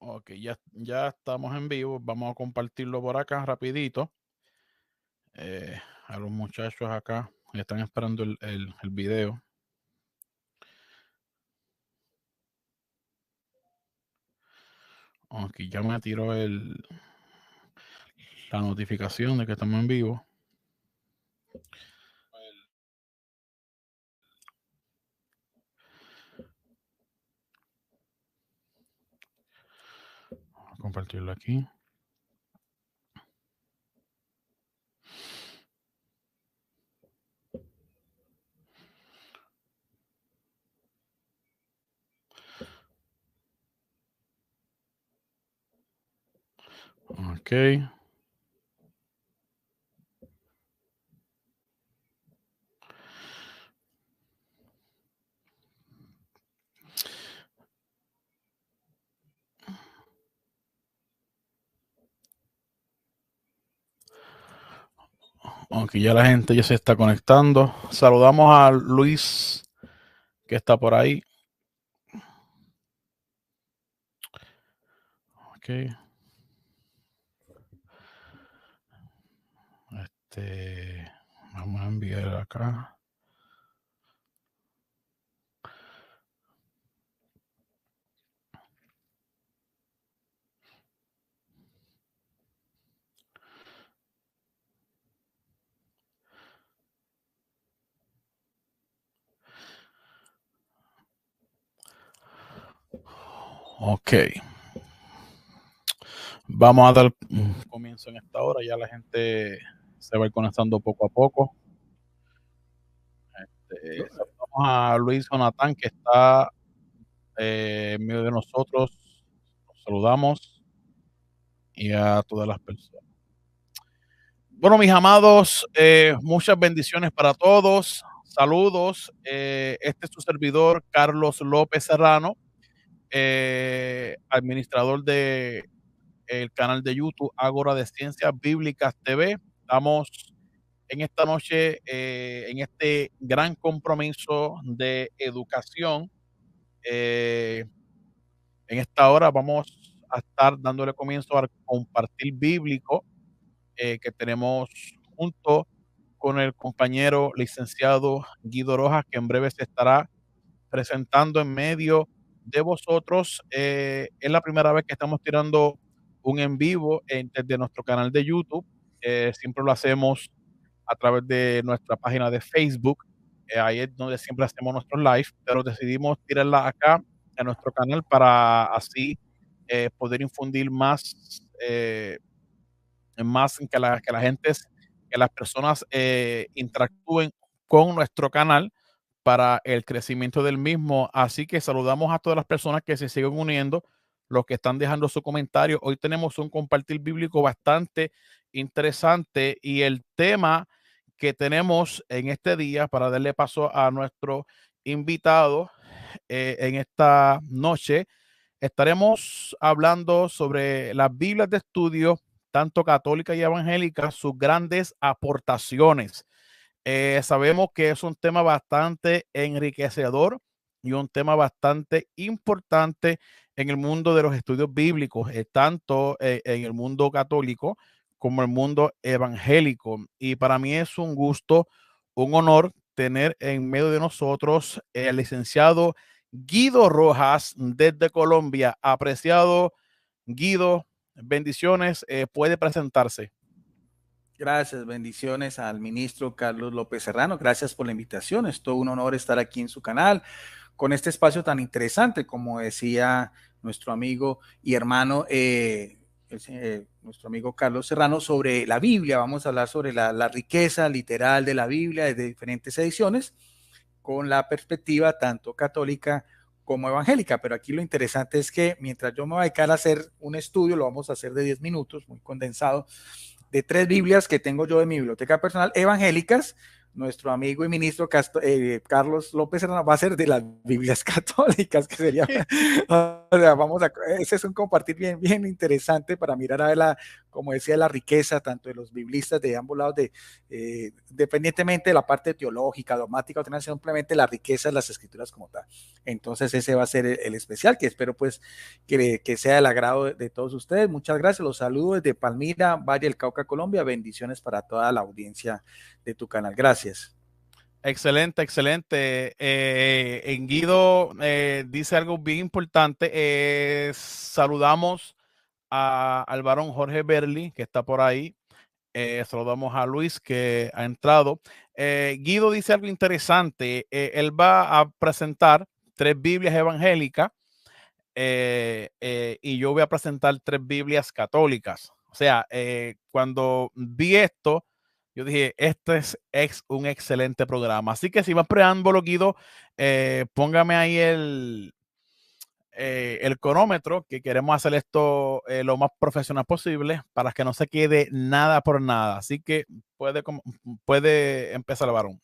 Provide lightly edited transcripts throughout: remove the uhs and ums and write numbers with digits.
Ok, ya estamos en vivo. Vamos a compartirlo por acá rapidito. A los muchachos acá están esperando el video. Aquí ya me tiró la notificación de que estamos en vivo. Vamos a compartirlo aquí. Ok. Aunque ya la gente ya se está conectando. Saludamos a Luis, que está por ahí. Ok. Vamos a enviar acá. Ok. Vamos a dar comienzo en esta hora. Ya la gente se va a ir conectando poco a poco. Saludamos a Luis Jonathan, que está en medio de nosotros. Los saludamos y a todas las personas. Bueno, mis amados, muchas bendiciones para todos. Saludos. Este es su servidor, Carlos López Serrano, administrador de el canal de YouTube Ágora de Ciencias Bíblicas TV. Estamos en esta noche en este gran compromiso de educación. En esta hora vamos a estar dándole comienzo al compartir bíblico que tenemos junto con el compañero licenciado Guido Rojas, que en breve se estará presentando en medio de vosotros. Es la primera vez que estamos tirando un en vivo desde nuestro canal de YouTube. Siempre lo hacemos a través de nuestra página de Facebook. Ahí es donde siempre hacemos nuestros live, pero decidimos tirarla acá en nuestro canal para así poder infundir más en que la gente, que las personas interactúen con nuestro canal para el crecimiento del mismo. Así que saludamos a todas las personas que se siguen uniendo, los que están dejando su comentario. Hoy tenemos un compartir bíblico bastante interesante y el tema que tenemos en este día, para darle paso a nuestro invitado en esta noche, estaremos hablando sobre las Biblias de estudio, tanto católica y evangélica, sus grandes aportaciones. Sabemos que es un tema bastante enriquecedor y un tema bastante importante en el mundo de los estudios bíblicos, tanto en el mundo católico como el mundo evangélico. Y para mí es un gusto, un honor tener en medio de nosotros el licenciado Guido Rojas desde Colombia. Apreciado Guido, bendiciones, puede presentarse. Gracias, bendiciones al ministro Carlos López Serrano. Gracias por la invitación. Es todo un honor estar aquí en su canal con este espacio tan interesante, como decía nuestro amigo y hermano, nuestro amigo Carlos Serrano, sobre la Biblia. Vamos a hablar sobre la riqueza literal de la Biblia desde diferentes ediciones, con la perspectiva tanto católica como evangélica. Pero aquí lo interesante es que mientras yo me voy a dedicar a hacer un estudio, lo vamos a hacer de 10 minutos, muy condensado, de 3 Biblias que tengo yo de mi biblioteca personal, evangélicas, nuestro amigo y ministro Carlos López Hernández va a ser de las Biblias católicas, que sería, o sea, ese es un compartir bien, bien interesante para mirar a ver como decía, la riqueza tanto de los biblistas de ambos lados, independientemente de la parte teológica, dogmática, o simplemente la riqueza de las escrituras como tal. Entonces ese va a ser el especial, que espero pues que sea del agrado de todos ustedes. Muchas gracias, los saludo desde Palmira, Valle del Cauca, Colombia. Bendiciones para toda la audiencia de tu canal. Gracias. Excelente, excelente. En Guido dice algo bien importante. Saludamos al varón Jorge Berli, que está por ahí. Saludamos a Luis, que ha entrado. Guido dice algo interesante. Él va a presentar 3 Biblias evangélicas y yo voy a presentar 3 Biblias católicas. O sea, cuando vi esto, yo dije, este es un excelente programa. Así que sin más preámbulo, Guido, póngame ahí el cronómetro, que queremos hacer esto lo más profesional posible para que no se quede nada por nada. Así que puede empezar el varón.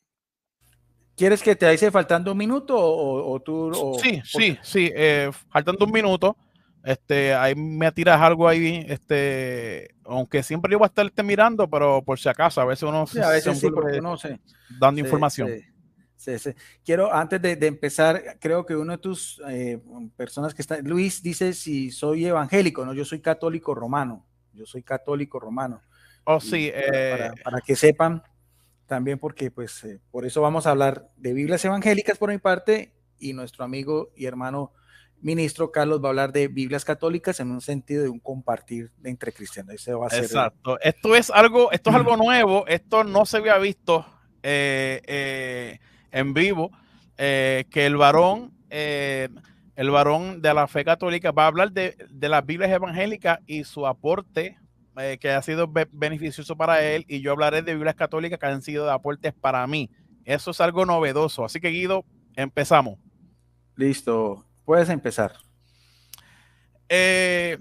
¿Quieres que te dice faltando un minuto o tú? Sí. Faltando un minuto, ahí me tiras algo ahí, aunque siempre yo voy a estarte mirando, pero por si acaso, a veces uno Sí, se, a se veces sí, porque envuelve uno dando se, información. se, Quiero, antes de empezar, creo que uno de tus personas que está, Luis, dice si soy evangélico, no, yo soy católico romano. Yo soy católico romano. Oh, Y sí. para que sepan también, porque pues por eso vamos a hablar de Biblias evangélicas por mi parte, y nuestro amigo y hermano ministro Carlos va a hablar de Biblias católicas en un sentido de un compartir entre cristianos. Ese va a ser Exacto. Esto es algo nuevo. Esto no se había visto en vivo. Que el varón de la fe católica va a hablar de las Biblias evangélicas y su aporte que ha sido beneficioso para él. Y yo hablaré de Biblias católicas que han sido de aportes para mí. Eso es algo novedoso. Así que, Guido, empezamos. listo. Puedes empezar. Eh,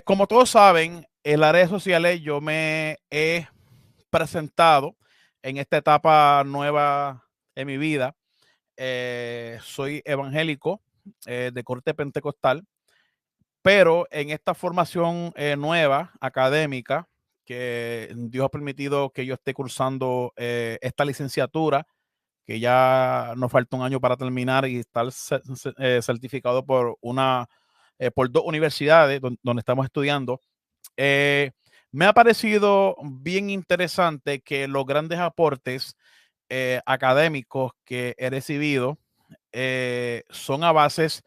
Como todos saben, en las redes sociales yo me he presentado en esta etapa nueva en mi vida. Soy evangélico de corte pentecostal, pero en esta formación nueva académica que Dios ha permitido que yo esté cursando esta licenciatura, que ya nos falta un año para terminar y estar certificado por 2 universidades donde estamos estudiando. Eh, Me ha parecido bien interesante que los grandes aportes académicos que he recibido son a bases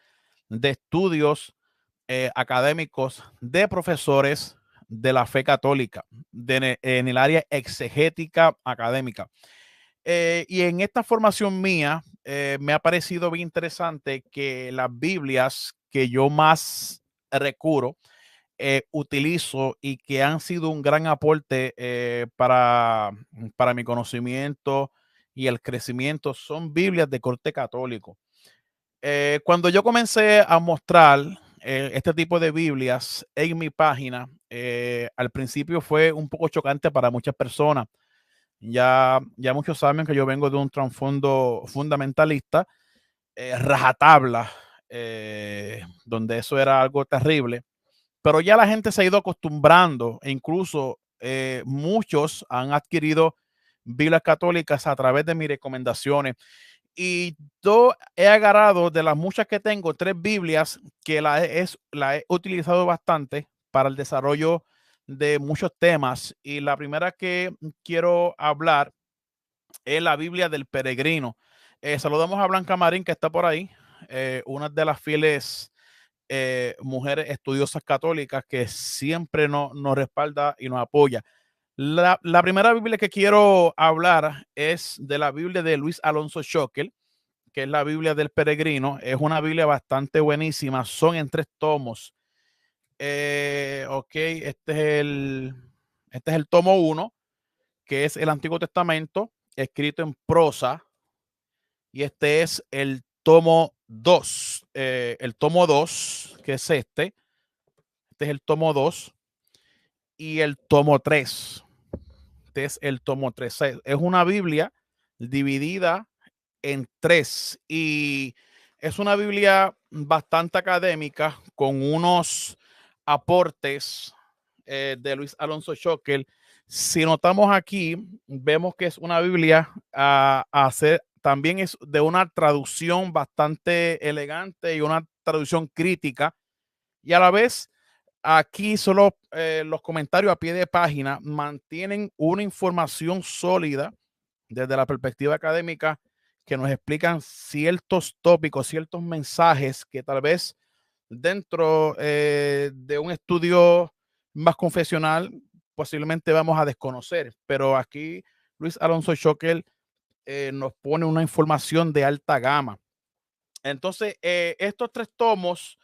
de estudios académicos de profesores de la fe católica en el área exegética académica. Y en esta formación mía me ha parecido bien interesante que las Biblias que yo más recurro, utilizo y que han sido un gran aporte para mi conocimiento y el crecimiento son Biblias de corte católico. Cuando yo comencé a mostrar este tipo de Biblias en mi página, al principio fue un poco chocante para muchas personas. Ya muchos saben que yo vengo de un trasfondo fundamentalista, rajatabla, donde eso era algo terrible, pero ya la gente se ha ido acostumbrando e incluso muchos han adquirido Biblias católicas a través de mis recomendaciones. Y yo he agarrado de las muchas que tengo 3 Biblias que la he utilizado bastante para el desarrollo de muchos temas. Y la primera que quiero hablar es la Biblia del Peregrino. Saludamos a Blanca Marín, que está por ahí, una de las fieles mujeres estudiosas católicas que siempre nos respalda y nos apoya. La primera Biblia que quiero hablar es de la Biblia de Luis Alonso Schockel, que es la Biblia del Peregrino. Es una Biblia bastante buenísima. Son en 3 tomos. Ok, este es el tomo 1, que es el Antiguo Testamento, escrito en prosa. Y este es el tomo 2. El tomo 2, que es este. Este es el tomo 2 y el tomo 3. este es el tomo 3. Es una Biblia dividida en 3 y es una Biblia bastante académica con unos aportes de Luis Alonso Schockel. Si notamos aquí, vemos que es una Biblia también es de una traducción bastante elegante y una traducción crítica, y a la vez aquí solo los comentarios a pie de página mantienen una información sólida desde la perspectiva académica que nos explican ciertos tópicos, ciertos mensajes que tal vez dentro de un estudio más confesional posiblemente vamos a desconocer, pero aquí Luis Alonso Schockel nos pone una información de alta gama. Entonces, estos 3 tomos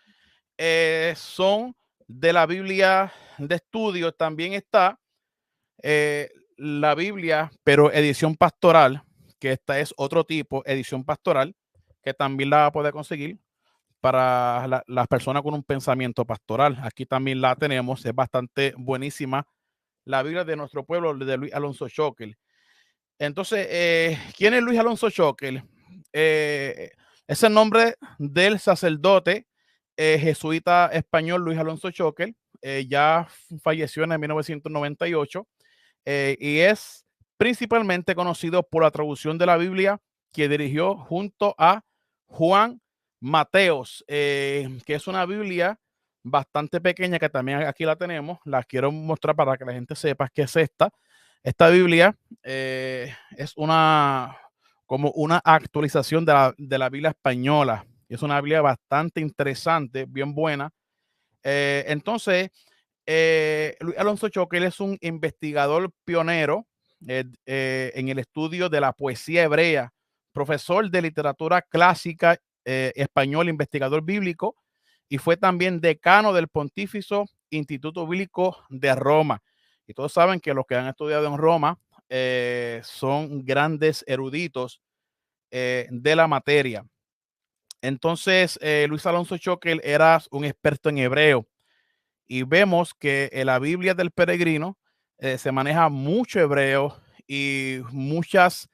son de la Biblia de estudio. También está la Biblia, pero edición pastoral, que esta es otro tipo, edición pastoral, que también la va a poder conseguir para las personas con un pensamiento pastoral. Aquí también la tenemos, es bastante buenísima. La Biblia de nuestro pueblo, de Luis Alonso Schockel. Entonces, ¿quién es Luis Alonso Schockel? Es el nombre del sacerdote jesuita español Luis Alonso Schockel. Ya falleció en 1998 y es principalmente conocido por la traducción de la Biblia que dirigió junto a Juan Mateos, que es una Biblia bastante pequeña que también aquí la tenemos. La quiero mostrar para que la gente sepa qué es esta. Esta Biblia es como una actualización de la Biblia española. Es una Biblia bastante interesante, bien buena. Entonces, Luis Alonso Schockel es un investigador pionero en el estudio de la poesía hebrea, profesor de literatura clásica español, investigador bíblico, y fue también decano del Pontificio Instituto Bíblico de Roma. Y todos saben que los que han estudiado en Roma son grandes eruditos de la materia. Entonces, Luis Alonso Schockel era un experto en hebreo y vemos que en la Biblia del Peregrino se maneja mucho hebreo y muchas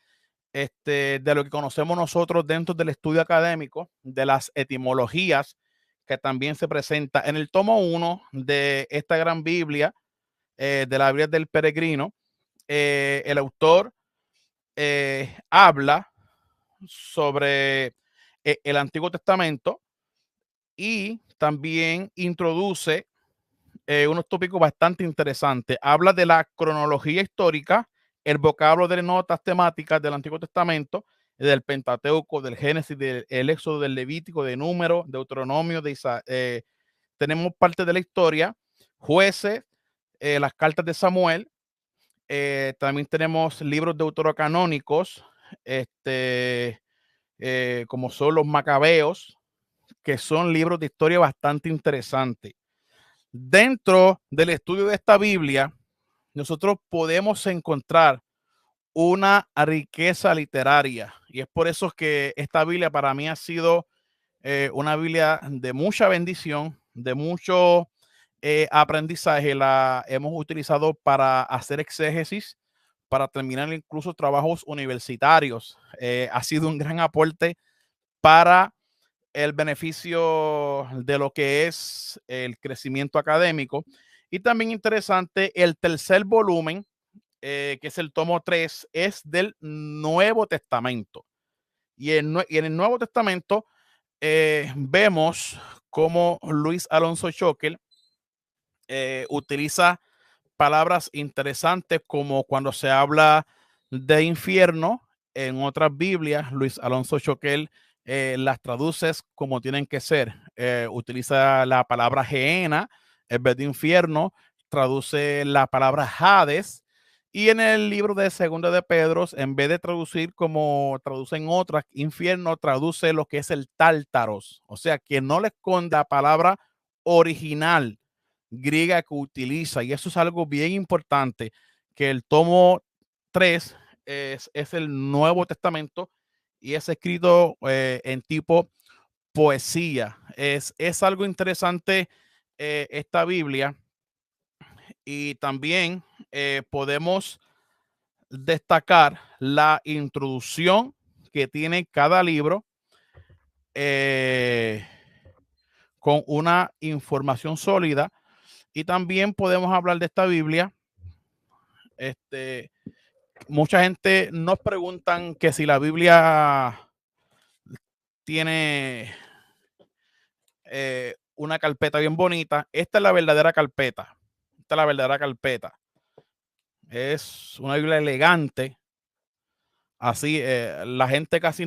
de lo que conocemos nosotros dentro del estudio académico, de las etimologías que también se presenta en el tomo 1 de esta gran Biblia, de la Biblia del Peregrino. El autor habla sobre el Antiguo Testamento y también introduce unos tópicos bastante interesantes. Habla de la cronología histórica, el vocablo de las notas temáticas del Antiguo Testamento, del Pentateuco, del Génesis, del Éxodo, del Levítico, de Número, Deuteronomio, tenemos parte de la historia, Jueces, las cartas de Samuel, también tenemos libros deuterocanónicos, como son los Macabeos, que son libros de historia bastante interesantes. Dentro del estudio de esta Biblia, nosotros podemos encontrar una riqueza literaria y es por eso que esta Biblia para mí ha sido una Biblia de mucha bendición, de mucho aprendizaje. La hemos utilizado para hacer exégesis, para terminar incluso trabajos universitarios. Ha sido un gran aporte para el beneficio de lo que es el crecimiento académico. Y también interesante, el tercer volumen, que es el tomo 3, es del Nuevo Testamento. Y en el Nuevo Testamento vemos cómo Luis Alonso Schockel utiliza palabras interesantes como cuando se habla de infierno en otras Biblias, Luis Alonso Schockel las traduce como tienen que ser. Utiliza la palabra gehenna en vez de infierno, traduce la palabra Hades, y en el libro de Segunda de Pedro, en vez de traducir como traducen otras, infierno, traduce lo que es el tártaros, o sea, que no le esconde la palabra original griega que utiliza, y eso es algo bien importante, que el tomo 3 es el Nuevo Testamento y es escrito en tipo poesía. Es algo interesante esta Biblia, y también podemos destacar la introducción que tiene cada libro, con una información sólida, y también podemos hablar de esta Biblia. Mucha gente nos preguntan que si la Biblia tiene una carpeta bien bonita. Esta es la verdadera carpeta. Esta es la verdadera carpeta. Es una Biblia elegante. Así, la gente casi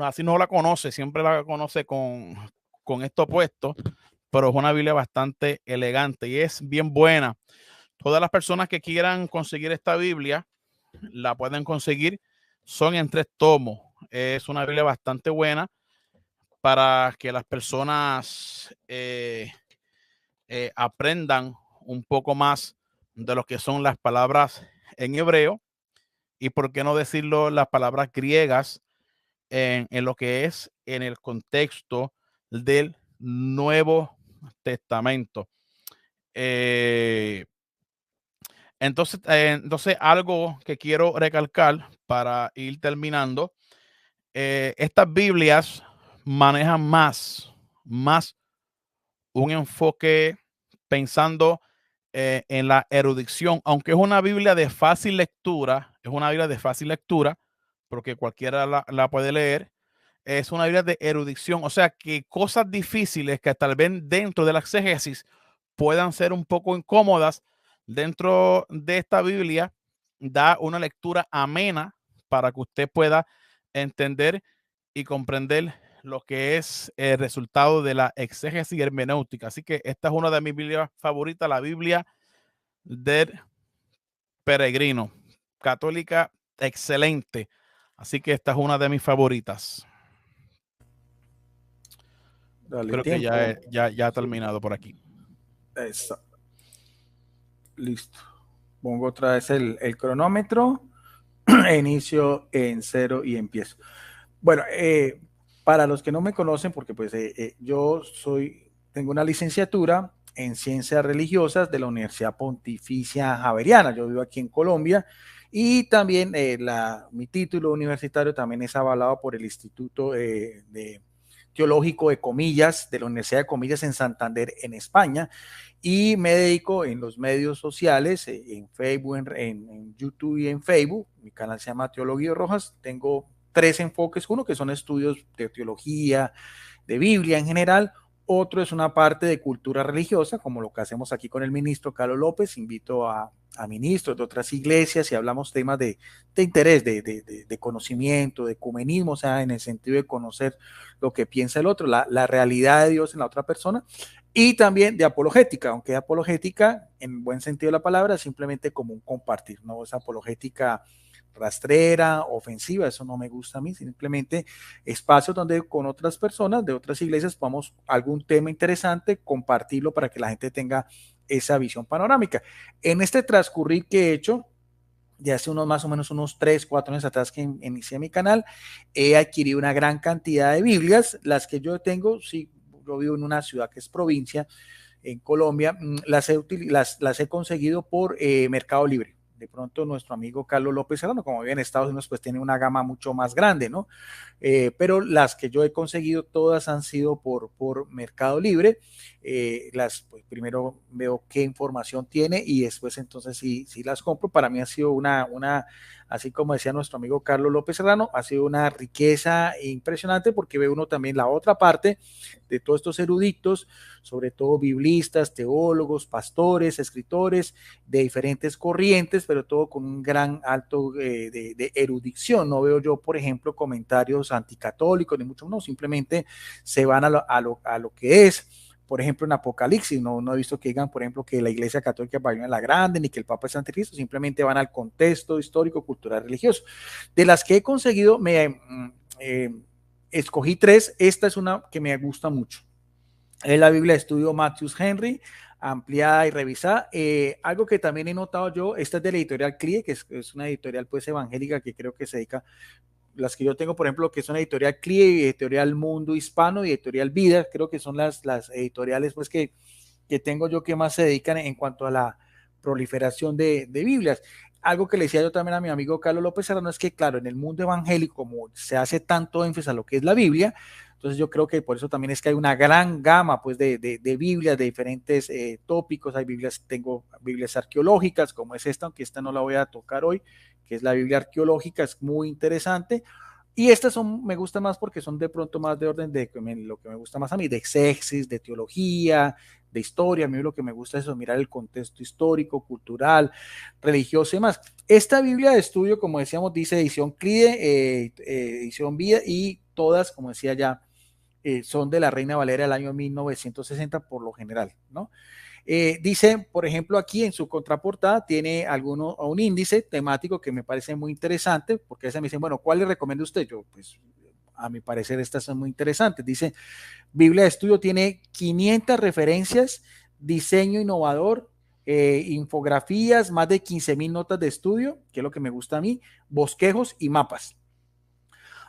así no la conoce, siempre la conoce con esto puesto, pero es una Biblia bastante elegante y es bien buena. Todas las personas que quieran conseguir esta Biblia la pueden conseguir. Son en 3 tomos. Es una Biblia bastante buena para que las personas aprendan un poco más de lo que son las palabras en hebreo, y por qué no decirlo, las palabras griegas en lo que es en el contexto del Nuevo Testamento. Entonces, algo que quiero recalcar para ir terminando, estas Biblias manejan más un enfoque pensando en la erudición, aunque es una Biblia de fácil lectura, porque cualquiera la puede leer. Es una Biblia de erudición, o sea que cosas difíciles que tal vez dentro de la exégesis puedan ser un poco incómodas, dentro de esta Biblia da una lectura amena para que usted pueda entender y comprender lo que es el resultado de la exégesis hermenéutica. Así que esta es una de mis Biblias favoritas, la Biblia del Peregrino, católica, excelente. Así que esta es una de mis favoritas. Dale Creo que tiempo. ya ha Sí. terminado por aquí. Eso. Listo. Pongo otra vez el cronómetro. Inicio en 0 y empiezo. Bueno, para los que no me conocen, porque pues yo tengo una licenciatura en Ciencias Religiosas de la Universidad Pontificia Javeriana. Yo vivo aquí en Colombia y también mi título universitario también es avalado por el Instituto Teológico de Comillas de la Universidad de Comillas en Santander, en España, y me dedico en los medios sociales, en Facebook, en YouTube y en Facebook. Mi canal se llama Teología Rojas. Tengo 3 enfoques, uno que son estudios de teología, de Biblia en general, otro es una parte de cultura religiosa, como lo que hacemos aquí con el ministro Carlos López. Invito a ministros de otras iglesias y hablamos temas de interés, de conocimiento, de ecumenismo, o sea, en el sentido de conocer lo que piensa el otro, la realidad de Dios en la otra persona, y también de apologética, aunque apologética en buen sentido de la palabra, simplemente como un compartir, no es apologética rastrera, ofensiva, eso no me gusta a mí, simplemente espacios donde con otras personas de otras iglesias podamos algún tema interesante, compartirlo para que la gente tenga esa visión panorámica. En este transcurrir que he hecho, de hace más o menos unos 3, 4 años atrás que inicié mi canal, he adquirido una gran cantidad de Biblias. Las que yo tengo, sí, yo vivo en una ciudad que es provincia, en Colombia, las he conseguido por Mercado Libre. De pronto nuestro amigo Carlos López Serrano, como vive en Estados Unidos, pues tiene una gama mucho más grande, ¿no? Pero las que yo he conseguido todas han sido por Mercado Libre. Pues primero veo qué información tiene y después entonces sí las compro. Para mí ha sido así como decía nuestro amigo Carlos López Serrano, ha sido una riqueza impresionante, porque ve uno también la otra parte de todos estos eruditos, sobre todo biblistas, teólogos, pastores, escritores de diferentes corrientes, pero todo con un gran alto de erudición. No veo yo, por ejemplo, comentarios anticatólicos, ni mucho menos, simplemente se van a lo que es. Por ejemplo, en Apocalipsis, no he visto que digan, por ejemplo, que la Iglesia Católica es la grande, ni que el Papa es anticristo, simplemente van al contexto histórico, cultural, religioso. De las que he conseguido, escogí 3, esta es una que me gusta mucho. Es la Biblia de Estudio Matthews Henry, ampliada y revisada. Algo que también he notado yo, esta es de la editorial CLIE, que es una editorial pues evangélica que creo que se dedica, las que yo tengo, por ejemplo, que son editorial CLIE, editorial Mundo Hispano y editorial Vida, creo que son las editoriales pues que tengo yo que más se dedican en cuanto a la proliferación de Biblias. algo que le decía yo también a mi amigo Carlos López Serrano es que, claro, en el mundo evangélico, como se hace tanto énfasis a lo que es la Biblia, entonces yo creo que por eso también es que hay una gran gama pues de Biblias, de diferentes tópicos. Hay Biblias, tengo Biblias arqueológicas, como es esta, aunque esta no la voy a tocar hoy, que es la Biblia arqueológica, es muy interesante. Y estas son, me gustan más porque son de pronto más de orden de lo que me gusta más a mí, de exégesis, de teología, de historia. A mí lo que me gusta es eso, mirar el contexto histórico, cultural, religioso y más. Esta Biblia de estudio, como decíamos, dice edición CLIDE, edición Vida, y todas, como decía ya, son de la Reina Valera del año 1960 por lo general, ¿no? Dice, por ejemplo, aquí en su contraportada tiene un índice temático que me parece muy interesante, porque a veces me dicen, bueno, ¿cuál le recomienda usted? Yo, pues, a mi parecer, estas son muy interesantes. Dice, Biblia de Estudio tiene 500 referencias, diseño innovador, infografías, más de 15,000 notas de estudio, que es lo que me gusta a mí, bosquejos y mapas.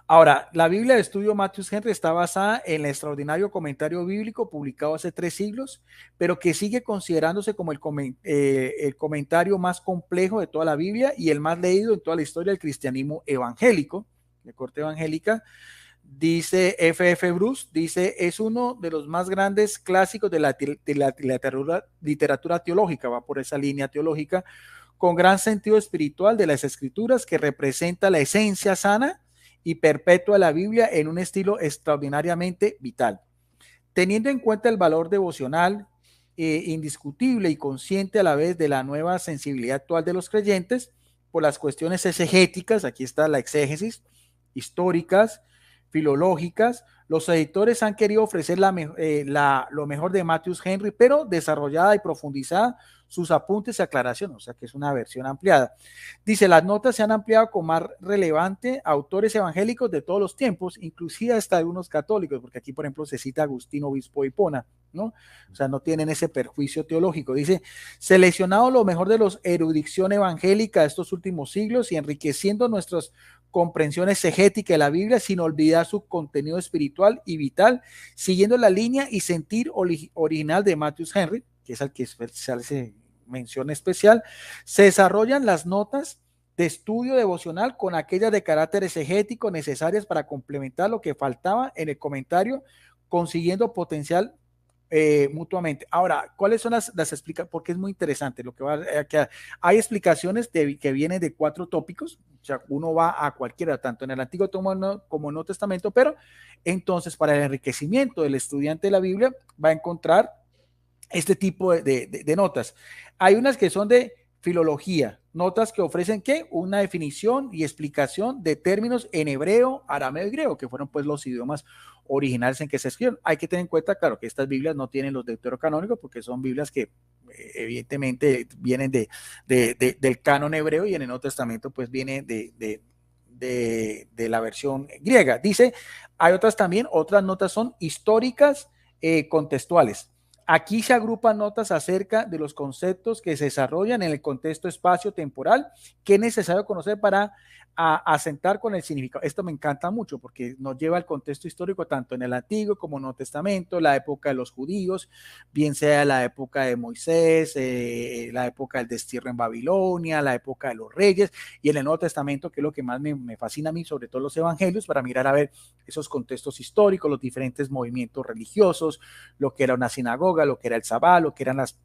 Ahora, la Biblia de estudio Matthews Henry está basada en el extraordinario comentario bíblico publicado hace 3 siglos, pero que sigue considerándose como el comentario más complejo de toda la Biblia y el más leído en toda la historia del cristianismo evangélico, de corte evangélica. Dice F.F. Bruce, dice, es uno de los más grandes clásicos de la literatura teológica, va por esa línea teológica, con gran sentido espiritual de las escrituras, que representa la esencia sana y perpetua de la Biblia en un estilo extraordinariamente vital. Teniendo en cuenta el valor devocional indiscutible y consciente a la vez de la nueva sensibilidad actual de los creyentes por las cuestiones exegéticas, aquí está la exégesis, históricas, filológicas, los editores han querido ofrecer lo mejor de Matthews Henry, pero desarrollada y profundizada sus apuntes y aclaraciones, o sea que es una versión ampliada. Dice, las notas se han ampliado con más relevante autores evangélicos de todos los tiempos, inclusive hasta algunos católicos, porque aquí, por ejemplo, se cita Agustín, obispo de Hipona, ¿no? O sea, no tienen ese perjuicio teológico. Dice, seleccionado lo mejor de los erudición evangélica de estos últimos siglos y enriqueciendo nuestras comprensión exegética de la Biblia sin olvidar su contenido espiritual y vital, siguiendo la línea y sentir original de Matthews Henry, que es al que se hace mención especial. Se desarrollan las notas de estudio devocional con aquellas de carácter exegético necesarias para complementar lo que faltaba en el comentario, consiguiendo potencial mutuamente. Ahora, ¿cuáles son las explicaciones? Porque es muy interesante lo que va a hay explicaciones que vienen de 4 tópicos, o sea, uno va a cualquiera, tanto en el Antiguo como en el Nuevo Testamento, pero entonces para el enriquecimiento del estudiante de la Biblia va a encontrar este tipo de notas. Hay unas que son de filología, notas que ofrecen ¿qué? Una definición y explicación de términos en hebreo, arameo y griego, que fueron pues los idiomas originales en que se escribieron. Hay que tener en cuenta, claro, que estas Biblias no tienen los deuterocanónicos porque son Biblias que evidentemente vienen del canon hebreo y en el Nuevo Testamento pues viene de la versión griega. Dice, hay otras también, otras notas son históricas, contextuales. Aquí se agrupan notas acerca de los conceptos que se desarrollan en el contexto espacio-temporal que es necesario conocer para asentar con el significado. Esto me encanta mucho porque nos lleva al contexto histórico tanto en el Antiguo como en el Nuevo Testamento, la época de los judíos, bien sea la época de Moisés, la época del destierro en Babilonia, la época de los reyes, y en el Nuevo Testamento, que es lo que más me fascina a mí, sobre todo los evangelios, para mirar a ver esos contextos históricos, los diferentes movimientos religiosos, lo que era una sinagoga, lo que era el Sabá, lo que eran las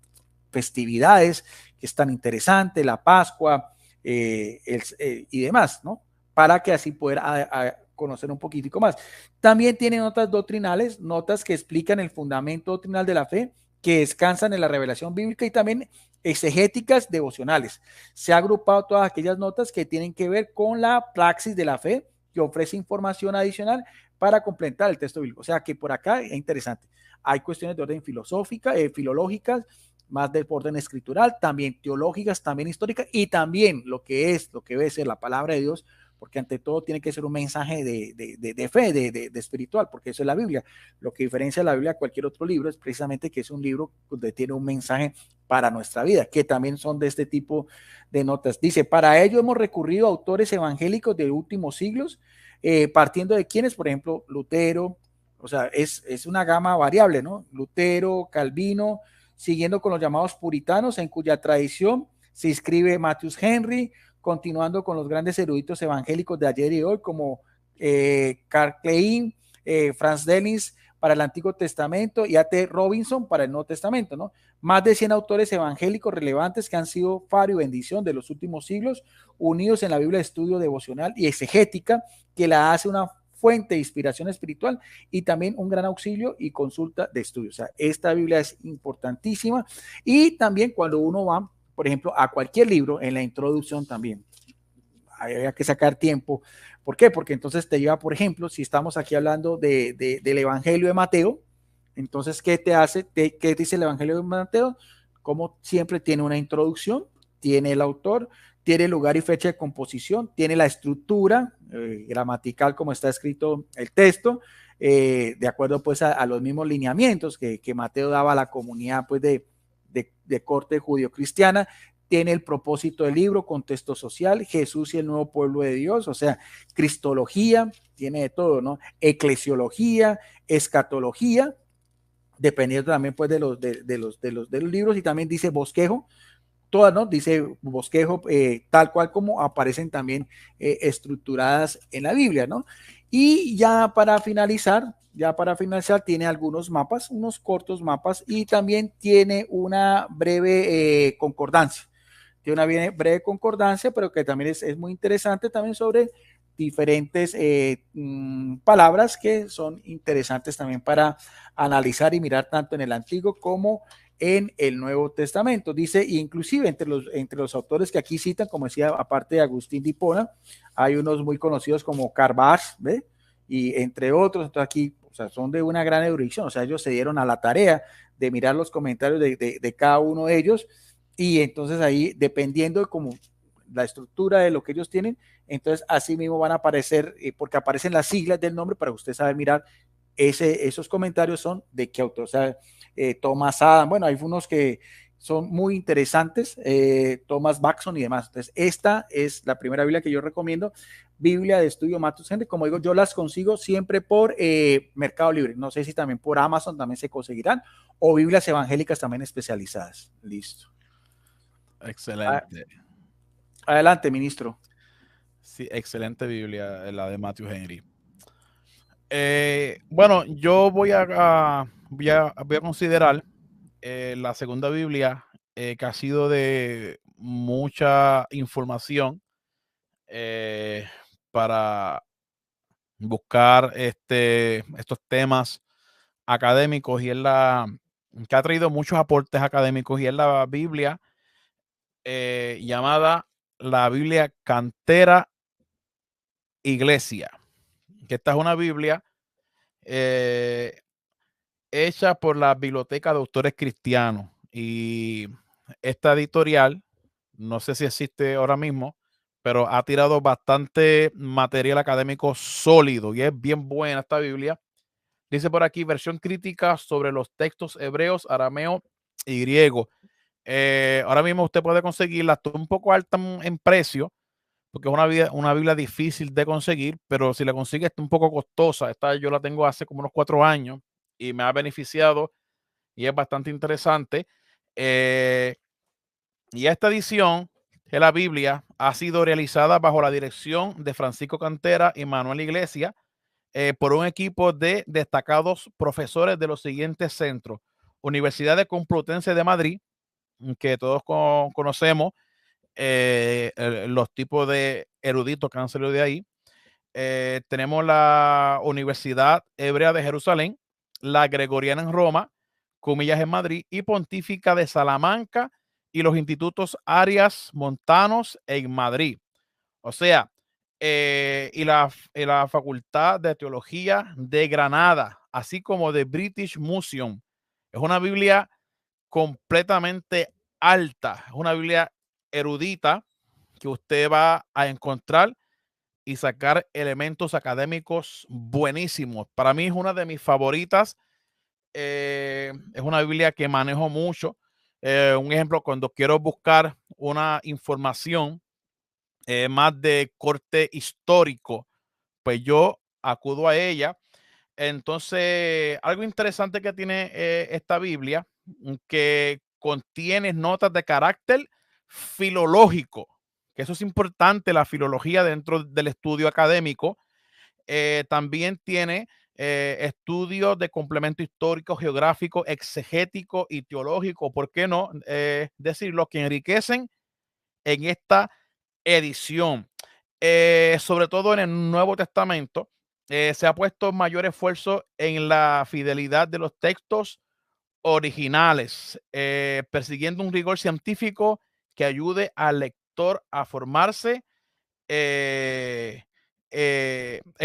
festividades, que es tan interesante, la Pascua y demás, ¿no? Para que así pueda conocer un poquitico más. También tiene notas doctrinales, notas que explican el fundamento doctrinal de la fe, que descansan en la revelación bíblica y también exegéticas devocionales. Se ha agrupado todas aquellas notas que tienen que ver con la praxis de la fe, que ofrece información adicional para completar el texto bíblico. O sea que por acá es interesante. Hay cuestiones de orden filosófica, filológicas, más de orden escritural, también teológicas, también históricas y también lo que debe ser la palabra de Dios, porque ante todo tiene que ser un mensaje de fe, de espiritual, porque eso es la Biblia. Lo que diferencia la Biblia a cualquier otro libro es precisamente que es un libro donde tiene un mensaje para nuestra vida, que también son de este tipo de notas. Dice, para ello hemos recurrido a autores evangélicos de últimos siglos, partiendo de quienes, por ejemplo, Lutero, o sea, es una gama variable, ¿no? Lutero, Calvino, siguiendo con los llamados puritanos, en cuya tradición se inscribe Matthews Henry, continuando con los grandes eruditos evangélicos de ayer y hoy, como Carl Klein, Franz Dennis para el Antiguo Testamento y A.T. Robinson para el Nuevo Testamento, ¿no? Más de 100 autores evangélicos relevantes que han sido faro y bendición de los últimos siglos, unidos en la Biblia de estudio devocional y exegética, que la hace una fuente de inspiración espiritual y también un gran auxilio y consulta de estudio. O sea, esta Biblia es importantísima y también cuando uno va, por ejemplo, a cualquier libro, en la introducción también, había que sacar tiempo. ¿Por qué? Porque entonces te lleva, por ejemplo, si estamos aquí hablando del Evangelio de Mateo, entonces, ¿qué te hace? ¿Qué dice el Evangelio de Mateo? Como siempre tiene una introducción, tiene el autor, tiene lugar y fecha de composición, tiene la estructura gramatical como está escrito el texto, de acuerdo pues a los mismos lineamientos que Mateo daba a la comunidad pues de corte judío-cristiana. Tiene el propósito del libro, contexto social, Jesús y el nuevo pueblo de Dios, o sea, cristología, tiene de todo, ¿no? Eclesiología, escatología, dependiendo también pues de los libros, y también dice bosquejo, todas, ¿no? Dice bosquejo, tal cual como aparecen también estructuradas en la Biblia, ¿no? Y ya para finalizar, tiene algunos mapas, unos cortos mapas, y también tiene una breve concordancia. Tiene una breve concordancia, pero que también es muy interesante también sobre diferentes palabras que son interesantes también para analizar y mirar tanto en el Antiguo como en el Nuevo Testamento. Dice, inclusive entre los autores que aquí citan, como decía, aparte de Agustín de Hipona, hay unos muy conocidos como Carvajal, ¿ve? Y entre otros, entonces aquí, o sea, son de una gran erudición, o sea, ellos se dieron a la tarea de mirar los comentarios de cada uno de ellos, y entonces ahí, dependiendo de cómo la estructura de lo que ellos tienen, entonces así mismo van a aparecer, porque aparecen las siglas del nombre para usted saber mirar esos comentarios son de qué autor. O sea, Thomas Adam, bueno, hay unos que son muy interesantes, Thomas Baxon y demás. Entonces, esta es la primera Biblia que yo recomiendo, Biblia de estudio Matthews Henry. Como digo, yo las consigo siempre por Mercado Libre. No sé si también por Amazon también se conseguirán, o Biblias evangélicas también especializadas. Listo. Excelente. Adelante, ministro. Sí, excelente Biblia, la de Matthew Henry. Bueno, yo voy a considerar la segunda Biblia, que ha sido de mucha información para buscar estos temas académicos, y es que ha traído muchos aportes académicos, y es la Biblia llamada la Biblia Cantera Iglesia, que esta es una Biblia eh, hecha por la Biblioteca de Autores Cristianos, y esta editorial, no sé si existe ahora mismo, pero ha tirado bastante material académico sólido, y es bien buena esta Biblia. Dice por aquí, versión crítica sobre los textos hebreos, arameo y griego. Ahora mismo usted puede conseguirla, está un poco alta en precio, porque es una Biblia difícil de conseguir, pero si la consigue está un poco costosa. Esta yo la tengo hace como unos 4 años y me ha beneficiado, y es bastante interesante. Y esta edición de la Biblia ha sido realizada bajo la dirección de Francisco Cantera y Manuel Iglesias, por un equipo de destacados profesores de los siguientes centros: Universidad de Complutense de Madrid, que todos conocemos los tipos de eruditos que han salido de ahí. Tenemos la Universidad Hebrea de Jerusalén, la Gregoriana en Roma, Comillas en Madrid, y Pontífica de Salamanca, y los institutos Arias, Montanos en Madrid. O sea, y la Facultad de Teología de Granada, así como de British Museum. Es una Biblia completamente alta, es una Biblia erudita que usted va a encontrar y sacar elementos académicos buenísimos. Para mí es una de mis favoritas. Es una Biblia que manejo mucho. Un ejemplo, cuando quiero buscar una información más de corte histórico, pues yo acudo a ella. Entonces, algo interesante que tiene esta Biblia, que contiene notas de carácter filológico, que eso es importante, la filología dentro del estudio académico. También tiene estudios de complemento histórico, geográfico, exegético y teológico, ¿por qué no decirlo? Que enriquecen en esta edición. Sobre todo en el Nuevo Testamento, se ha puesto mayor esfuerzo en la fidelidad de los textos originales, persiguiendo un rigor científico que ayude al lector a formarse en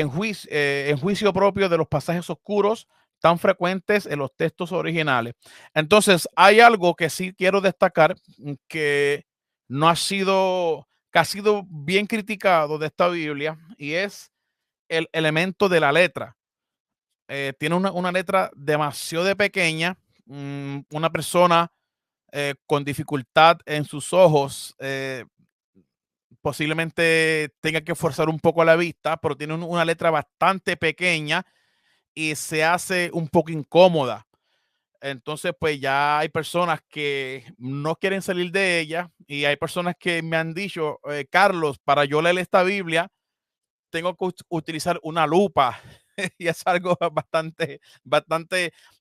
juicio propio de los pasajes oscuros tan frecuentes en los textos originales. Entonces, hay algo que sí quiero destacar que no ha sido, que ha sido bien criticado de esta Biblia, y es el elemento de la letra. Tiene una letra demasiado pequeña. Una persona con dificultad en sus ojos posiblemente tenga que forzar un poco la vista, pero tiene una letra bastante pequeña y se hace un poco incómoda. Entonces, pues ya hay personas que no quieren salir de ella, y hay personas que me han dicho, Carlos, para yo leer esta Biblia, tengo que utilizar una lupa. Y es algo bastante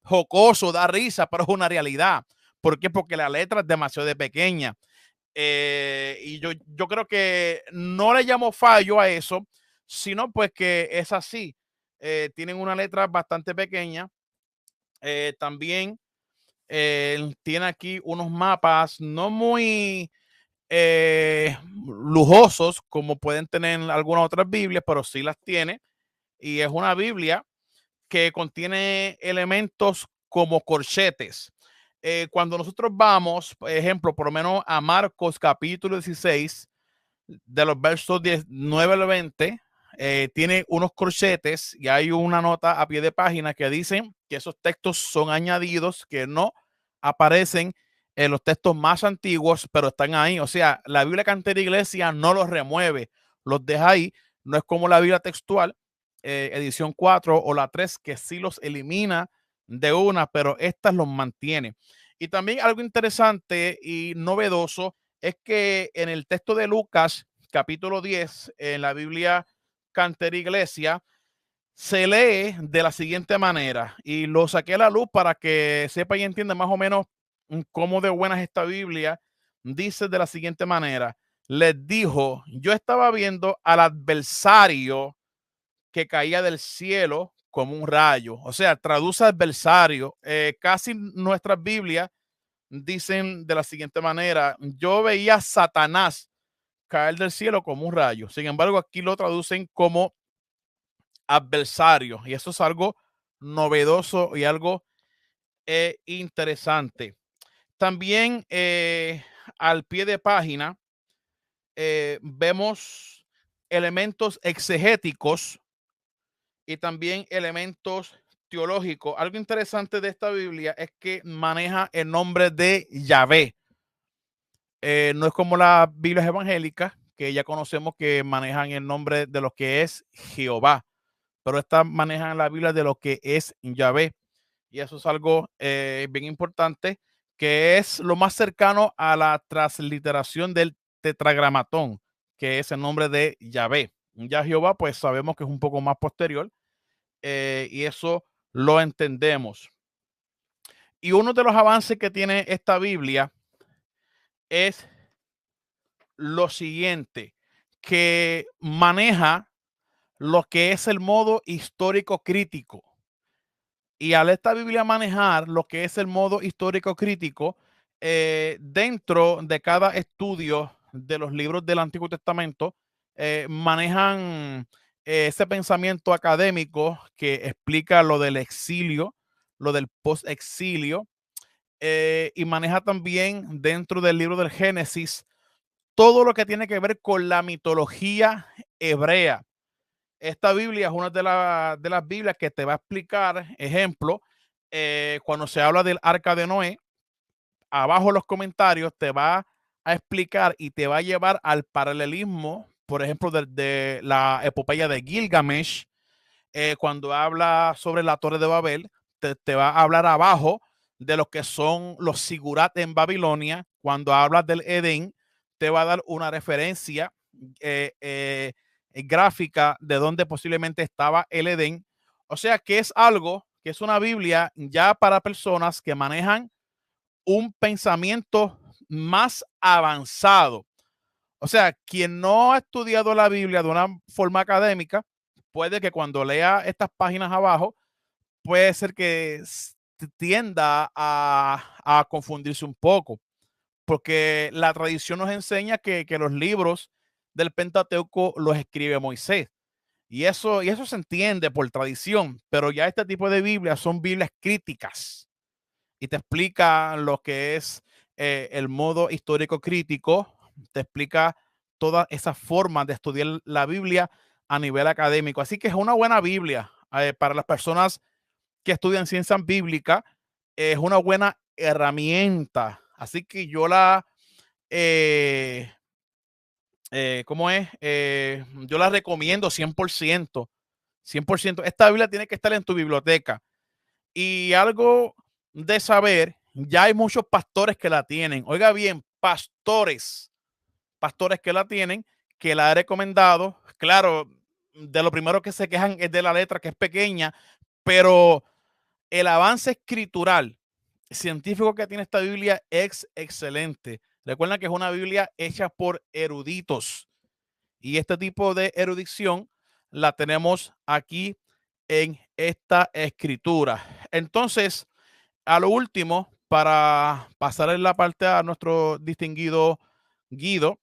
jocoso, da risa, pero es una realidad. ¿Por qué? Porque la letra es demasiado pequeña. Y yo creo que no le llamo fallo a eso, sino pues que es así. Tienen una letra bastante pequeña. También tiene aquí unos mapas no muy lujosos como pueden tener algunas otras Biblias, pero sí las tiene. Y es una Biblia que contiene elementos como corchetes. Cuando nosotros vamos, por ejemplo, por lo menos a Marcos capítulo 16, de los versos 9 al 20, tiene unos corchetes, y hay una nota a pie de página que dicen que esos textos son añadidos, que no aparecen en los textos más antiguos, pero están ahí. O sea, la Biblia Cantera Iglesia no los remueve, los deja ahí. No es como la Biblia textual, edición 4 o la 3, que sí los elimina de una, pero estas los mantiene. Y también algo interesante y novedoso es que en el texto de Lucas, capítulo 10, en la Biblia Cantera Iglesia, se lee de la siguiente manera, y lo saqué a la luz para que sepa y entienda más o menos cómo de buena es esta Biblia. Dice de la siguiente manera: les dijo, yo estaba viendo al adversario que caía del cielo como un rayo. O sea, traduce adversario. Casi nuestras Biblias dicen de la siguiente manera: yo veía a Satanás caer del cielo como un rayo. Sin embargo, aquí lo traducen como adversario, y eso es algo novedoso y algo interesante. También al pie de página vemos elementos exegéticos y también elementos teológicos. Algo interesante de esta Biblia es que maneja el nombre de Yahvé. No es como las Biblias evangélicas, que ya conocemos que manejan el nombre de lo que es Jehová, pero estas manejan la Biblia de lo que es Yahvé. Y eso es algo bien importante, que es lo más cercano a la transliteración del tetragramatón, que es el nombre de Yahvé. Ya Jehová, pues sabemos que es un poco más posterior, y eso lo entendemos. Y uno de los avances que tiene esta Biblia es lo siguiente, que maneja lo que es el modo histórico crítico. Y al esta Biblia manejar lo que es el modo histórico crítico, dentro de cada estudio de los libros del Antiguo Testamento, manejan ese pensamiento académico que explica lo del exilio, lo del post-exilio, y maneja también dentro del libro del Génesis todo lo que tiene que ver con la mitología hebrea. Esta Biblia es una de las Biblias que te va a explicar, ejemplo, cuando se habla del arca de Noé, abajo en los comentarios te va a explicar y te va a llevar al paralelismo, por ejemplo, de la epopeya de Gilgamesh. Cuando habla sobre la Torre de Babel, te va a hablar abajo de lo que son los sigurat en Babilonia. Cuando habla del Edén, te va a dar una referencia gráfica de dónde posiblemente estaba el Edén. O sea que es algo que es una Biblia ya para personas que manejan un pensamiento más avanzado. O sea, quien no ha estudiado la Biblia de una forma académica, puede que cuando lea estas páginas abajo, puede ser que tienda a confundirse un poco, porque la tradición nos enseña que los libros del Pentateuco los escribe Moisés. Y eso se entiende por tradición, pero ya este tipo de Biblias son Biblias críticas y te explica lo que es el modo histórico crítico, te explica todas esas formas de estudiar la Biblia a nivel académico. Así que es una buena Biblia para las personas que estudian ciencias bíblicas, es una buena herramienta. Así que yo ¿cómo es? Yo la recomiendo 100%. 100%. Esta Biblia tiene que estar en tu biblioteca. Y algo de saber, ya hay muchos pastores que la tienen. Oiga bien, pastores que la tienen, que la he recomendado. Claro, de lo primero que se quejan es de la letra, que es pequeña, pero el avance escritural científico que tiene esta Biblia es excelente. Recuerden que es una Biblia hecha por eruditos y este tipo de erudición la tenemos aquí en esta escritura. Entonces, a lo último, para pasar en la parte a nuestro distinguido Guido,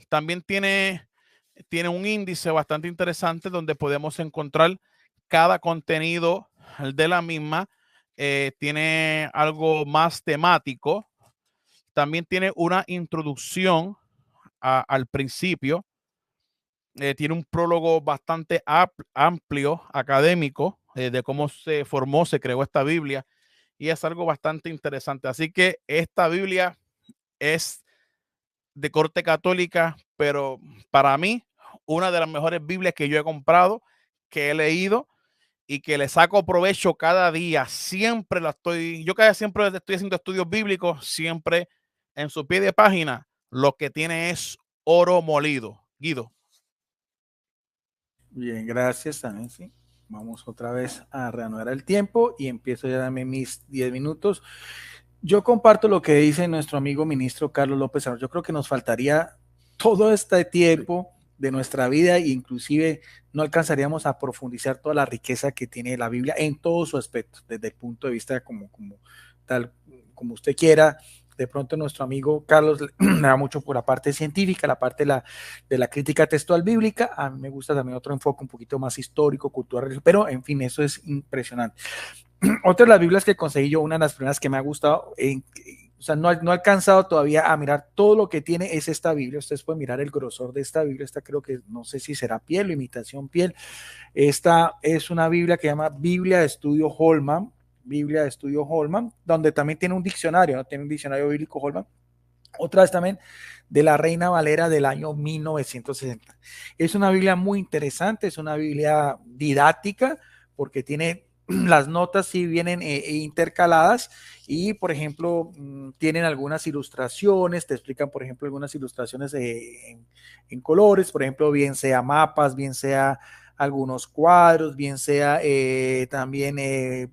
también tiene un índice bastante interesante donde podemos encontrar cada contenido de la misma. Tiene algo más temático. También tiene una introducción al principio. Tiene un prólogo bastante amplio, académico, de cómo se formó, se creó esta Biblia. Y es algo bastante interesante. Así que esta Biblia es de corte católica, pero para mí, una de las mejores Biblias que yo he comprado, que he leído y que le saco provecho cada día. Siempre yo cada siempre estoy haciendo estudios bíblicos, siempre en su pie de página, lo que tiene es oro molido. Guido. Bien, gracias también, sí. Vamos otra vez a reanudar el tiempo y empiezo ya a darme mis 10 minutos. Yo comparto lo que dice nuestro amigo ministro Carlos López. Yo creo que nos faltaría todo este tiempo de nuestra vida e inclusive no alcanzaríamos a profundizar toda la riqueza que tiene la Biblia en todo su aspecto, desde el punto de vista tal como usted quiera. De pronto nuestro amigo Carlos le da mucho por la parte científica, la parte de la crítica textual bíblica. A mí me gusta también otro enfoque un poquito más histórico, cultural, pero en fin, eso es impresionante. Otra de las Biblias que conseguí yo, una de las primeras que me ha gustado, o sea, no he alcanzado todavía a mirar todo lo que tiene, es esta Biblia. Ustedes pueden mirar el grosor de esta Biblia. Esta creo que, no sé si será piel o imitación piel. Esta es una Biblia que se llama Biblia de Estudio Holman. Biblia de Estudio Holman, donde también tiene un diccionario, ¿no? Tiene un diccionario bíblico Holman. Otra vez también de la Reina Valera del año 1960. Es una Biblia muy interesante, es una Biblia didáctica porque tiene las notas sí vienen intercaladas y por ejemplo tienen algunas ilustraciones, te explican por ejemplo algunas ilustraciones en colores, por ejemplo bien sea mapas, bien sea algunos cuadros, bien sea también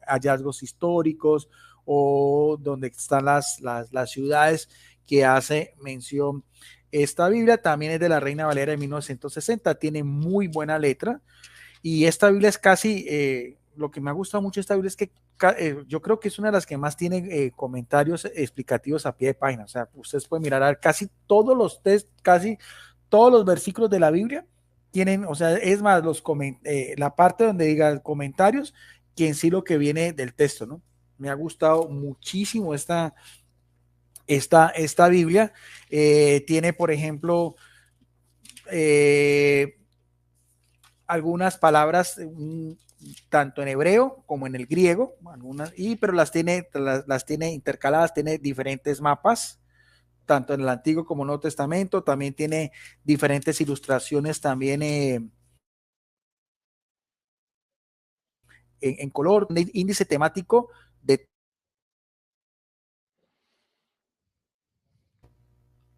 hallazgos históricos o donde están las ciudades que hace mención esta Biblia. También es de la Reina Valera de 1960, tiene muy buena letra y esta Biblia es casi, lo que me ha gustado mucho de esta Biblia es que yo creo que es una de las que más tiene comentarios explicativos a pie de página. O sea, ustedes pueden mirar a ver, casi todos los casi todos los versículos de la Biblia tienen, o sea, es más, la parte donde diga comentarios que en sí lo que viene del texto, ¿no? Me ha gustado muchísimo esta Biblia. Tiene, por ejemplo, algunas palabras tanto en hebreo como en el griego, pero las tiene intercaladas, tiene diferentes mapas, tanto en el Antiguo como en el Nuevo Testamento, también tiene diferentes ilustraciones también en color, índice temático de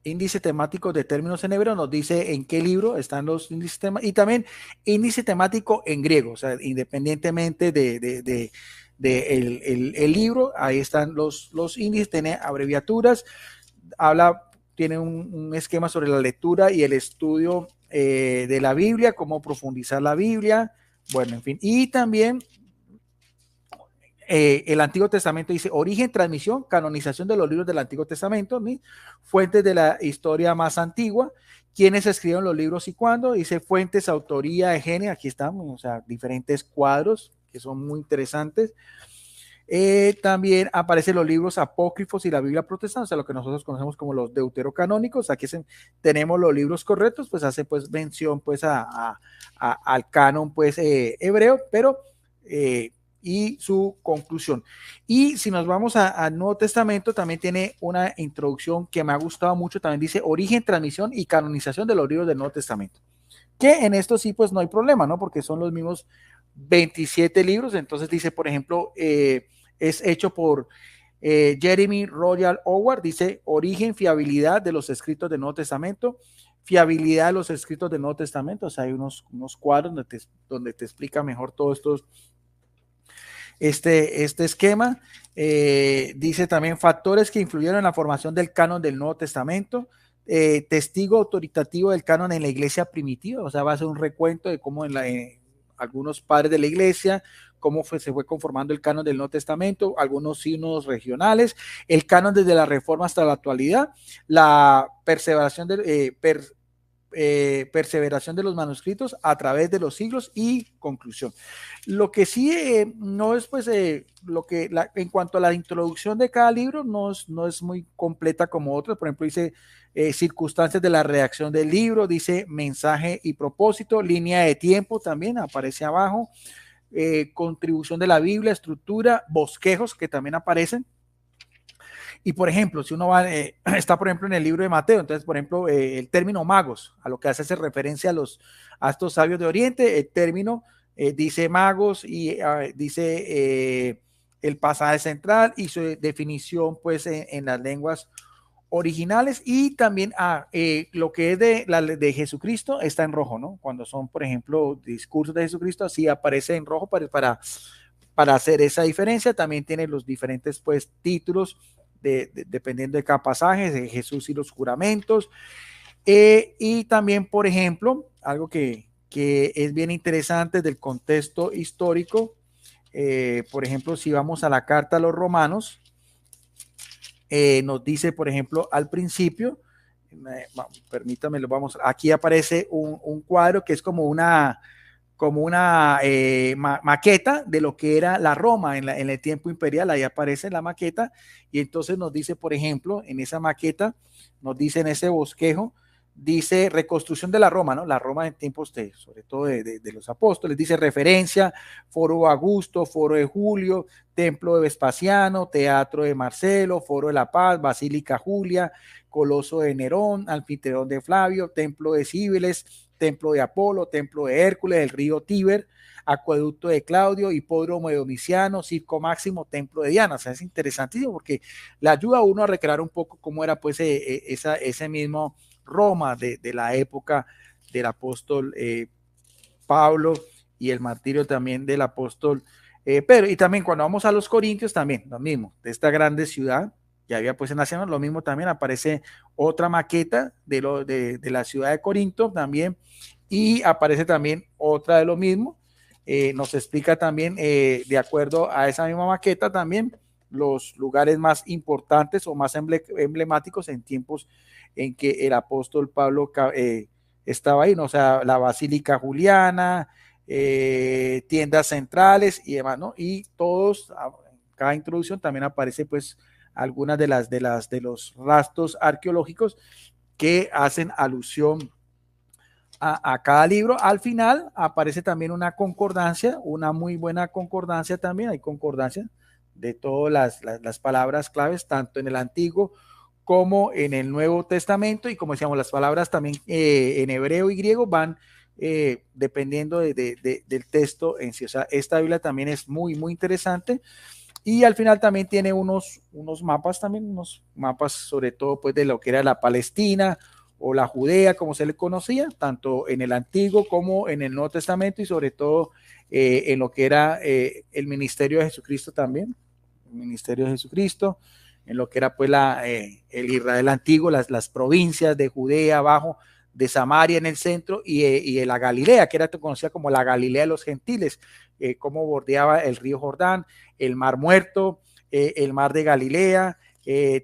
índice temático de términos en hebreo, nos dice en qué libro están los índices temáticos, y también índice temático en griego, o sea, independientemente de el libro, ahí están los índices, tiene abreviaturas, tiene un esquema sobre la lectura y el estudio de la Biblia, cómo profundizar la Biblia, bueno, en fin, y también el Antiguo Testamento dice origen, transmisión, canonización de los libros del Antiguo Testamento, ¿sí? Fuentes de la historia más antigua, quiénes escribieron los libros y cuándo, dice fuentes, autoría, género, aquí estamos, o sea, diferentes cuadros que son muy interesantes. También aparecen los libros apócrifos y la Biblia protestante, o sea, lo que nosotros conocemos como los deuterocanónicos. Aquí tenemos los libros correctos, pues hace pues mención pues al canon pues hebreo, pero y su conclusión. Y si nos vamos al Nuevo Testamento, también tiene una introducción que me ha gustado mucho, también dice origen, transmisión y canonización de los libros del Nuevo Testamento. Que en esto sí pues no hay problema, ¿no? Porque son los mismos 27 libros, entonces dice, por ejemplo, es hecho por Jeremy Royal Howard, dice origen, fiabilidad de los escritos del Nuevo Testamento, fiabilidad de los escritos del Nuevo Testamento, o sea, hay unos cuadros donde te explica mejor todo este esquema. Dice también factores que influyeron en la formación del canon del Nuevo Testamento, testigo autoritativo del canon en la iglesia primitiva, o sea, va a ser un recuento de cómo algunos padres de la iglesia, cómo se fue conformando el canon del Nuevo Testamento, algunos signos regionales, el canon desde la Reforma hasta la actualidad, la perseveración perseveración de los manuscritos a través de los siglos y conclusión. Lo que sí no es pues en cuanto a la introducción de cada libro no es muy completa como otros, por ejemplo dice circunstancias de la redacción del libro, dice mensaje y propósito, línea de tiempo también aparece abajo, contribución de la Biblia, estructura, bosquejos que también aparecen. Y por ejemplo, si uno va, está por ejemplo en el libro de Mateo, entonces por ejemplo el término magos, a lo que hace referencia a estos sabios de Oriente, el término dice magos y dice el pasaje central y su definición pues en las lenguas originales, y también lo que es de Jesucristo está en rojo, ¿no? Cuando son, por ejemplo, discursos de Jesucristo, así aparece en rojo para hacer esa diferencia. También tiene los diferentes pues títulos dependiendo de cada pasaje, de Jesús y los juramentos. Y también, por ejemplo, algo que es bien interesante del contexto histórico, por ejemplo, si vamos a la carta a los romanos, nos dice, por ejemplo, al principio, permítame, aquí aparece un cuadro que es como una maqueta de lo que era la Roma en el tiempo imperial. Ahí aparece la maqueta y entonces nos dice, por ejemplo, en esa maqueta, nos dice en ese bosquejo, dice reconstrucción de la Roma, ¿no? La Roma en tiempos sobre todo de los apóstoles, dice referencia, Foro Augusto, Foro de Julio, Templo de Vespasiano, Teatro de Marcelo, Foro de la Paz, Basílica Julia, Coloso de Nerón, Anfitrión de Flavio, Templo de Cibeles, Templo de Apolo, Templo de Hércules, el río Tíber, Acueducto de Claudio, Hipódromo de Domiciano, Circo Máximo, Templo de Diana. O sea, es interesantísimo porque le ayuda a uno a recrear un poco cómo era pues ese mismo Roma de la época del apóstol Pablo y el martirio también del apóstol Pedro. Y también cuando vamos a los Corintios, también lo mismo, de esta grande ciudad, ya había pues en la ciudad, lo mismo también aparece otra maqueta de la ciudad de Corinto también, y aparece también otra de lo mismo. Nos explica también, de acuerdo a esa misma maqueta, también los lugares más importantes o más emblemáticos en tiempos en que el apóstol Pablo estaba ahí, ¿no? O sea, la Basílica Juliana, tiendas centrales y demás, ¿no? Y cada introducción también aparece pues algunas de los rastros arqueológicos que hacen alusión a cada libro. Al final aparece también una concordancia, una muy buena concordancia también, hay concordancia de todas las palabras claves, tanto en el Antiguo como en el Nuevo Testamento, y como decíamos, las palabras también en hebreo y griego van dependiendo del texto en sí. O sea, esta Biblia también es muy, muy interesante. Y al final también tiene unos mapas también, unos mapas sobre todo pues de lo que era la Palestina o la Judea, como se le conocía, tanto en el Antiguo como en el Nuevo Testamento, y sobre todo en lo que era el ministerio de Jesucristo también, el ministerio de Jesucristo, en lo que era pues el Israel antiguo, las provincias de Judea abajo, de Samaria en el centro, y de la Galilea, que era conocida como la Galilea de los gentiles, cómo bordeaba el río Jordán, el Mar Muerto, el Mar de Galilea,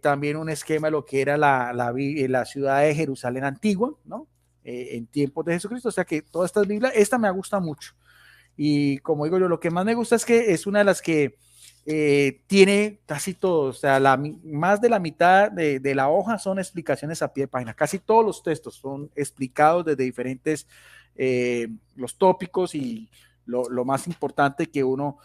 también un esquema de lo que era la ciudad de Jerusalén antigua, ¿no? En tiempos de Jesucristo. O sea que todas estas Biblias, esta me gusta mucho. Y como digo yo, lo que más me gusta es que es una de las que tiene casi todo, o sea, más de la mitad de la hoja son explicaciones a pie de página. Casi todos los textos son explicados desde diferentes, los tópicos, y lo más importante que uno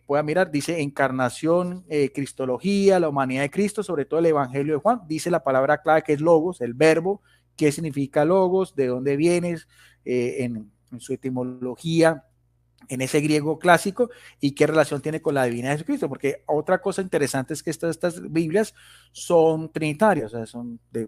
pueda mirar, dice encarnación, cristología, la humanidad de Cristo, sobre todo el Evangelio de Juan, dice la palabra clave que es logos, el verbo, qué significa logos, de dónde vienes, en su etimología, en ese griego clásico, y qué relación tiene con la divinidad de Jesucristo, porque otra cosa interesante es que estas Biblias son trinitarias, o sea, son de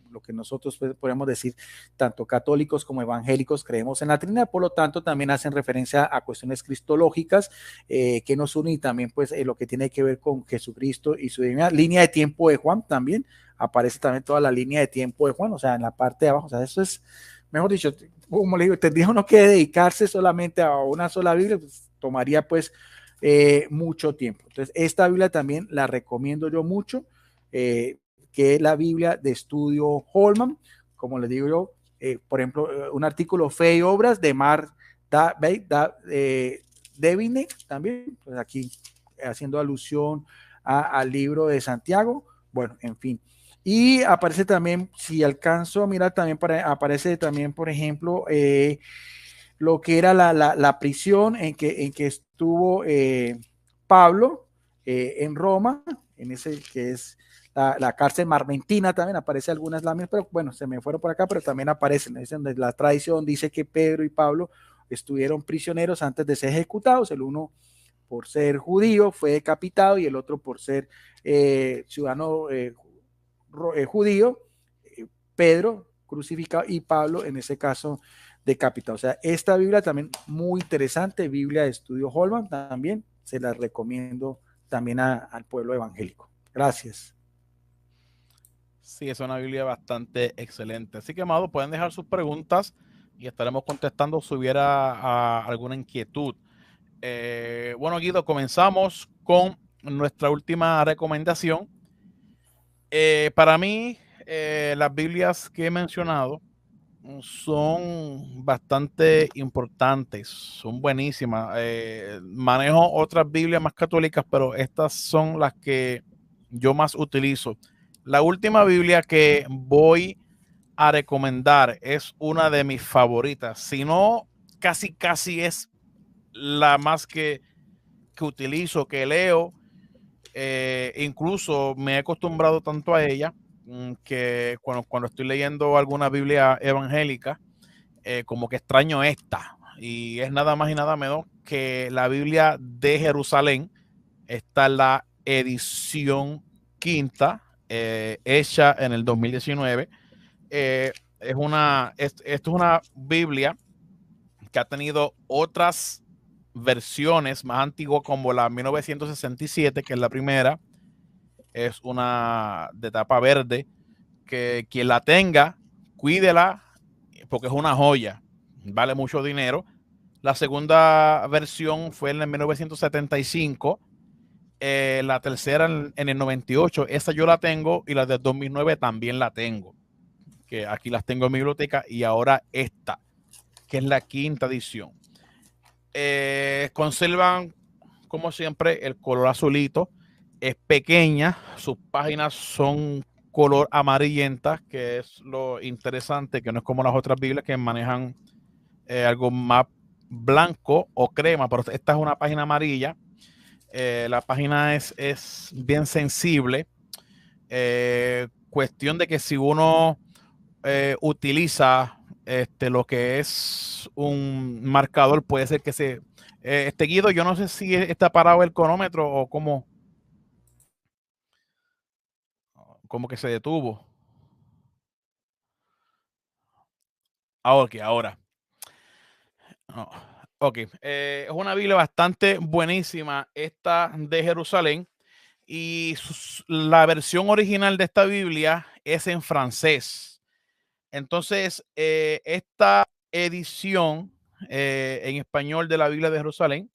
lo que nosotros podemos decir, tanto católicos como evangélicos creemos en la Trinidad, por lo tanto también hacen referencia a cuestiones cristológicas que nos unen, y también pues lo que tiene que ver con Jesucristo y su divinidad. Línea de tiempo de Juan también, aparece también toda la línea de tiempo de Juan, o sea, en la parte de abajo, o sea, eso es, mejor dicho, como le digo, tendría uno que dedicarse solamente a una sola Biblia, pues, tomaría pues mucho tiempo. Entonces, esta Biblia también la recomiendo yo mucho, que es la Biblia de estudio Holman, como les digo yo, por ejemplo, un artículo Fe y Obras de Mark Devinek, también, pues aquí haciendo alusión al libro de Santiago, bueno, en fin. Y aparece también, si alcanzo a mirar, también aparece también, por ejemplo, lo que era la prisión en que estuvo Pablo en Roma, en ese que es la cárcel marmentina, también aparece algunas láminas, pero bueno, se me fueron por acá, pero también aparecen. La tradición dice que Pedro y Pablo estuvieron prisioneros antes de ser ejecutados, el uno por ser judío fue decapitado, y el otro por ser ciudadano judío, Pedro crucificado, y Pablo en ese caso decapitado. O sea, esta Biblia también muy interesante, Biblia de estudio Holman, también se la recomiendo también al pueblo evangélico. Gracias. Sí, es una Biblia bastante excelente. Así que, amados, pueden dejar sus preguntas y estaremos contestando si hubiera alguna inquietud. Bueno, Guido, comenzamos con nuestra última recomendación. Para mí, las Biblias que he mencionado son bastante importantes, son buenísimas. Manejo otras Biblias más católicas, pero estas son las que yo más utilizo. La última Biblia que voy a recomendar es una de mis favoritas, si no, casi es la más que utilizo, que leo. Incluso me he acostumbrado tanto a ella que cuando estoy leyendo alguna Biblia evangélica, como que extraño esta. Y es nada más y nada menos que la Biblia de Jerusalén. Está la edición quinta, hecha en el 2019. Esto es una Biblia que ha tenido otras versiones más antiguas, como la 1967, que es la primera. Es una de tapa verde, que quien la tenga, cuídela, porque es una joya, vale mucho dinero. La segunda versión fue en el 1975, la tercera en el 98, esa yo la tengo, y la del 2009 también la tengo, que aquí las tengo en mi biblioteca, y ahora esta, que es la quinta edición. Conservan, como siempre, el color azulito, es pequeña, sus páginas son color amarillenta, que es lo interesante, que no es como las otras Biblias que manejan algo más blanco o crema, pero esta es una página amarilla. La página es bien sensible. Cuestión de que si uno utiliza lo que es un marcador, puede ser que Guido, yo no sé si está parado el cronómetro o cómo que se detuvo. Ahora. Oh, ok, es una Biblia bastante buenísima, esta de Jerusalén, y la versión original de esta Biblia es en francés. Entonces, esta edición en español de la Biblia de Jerusalén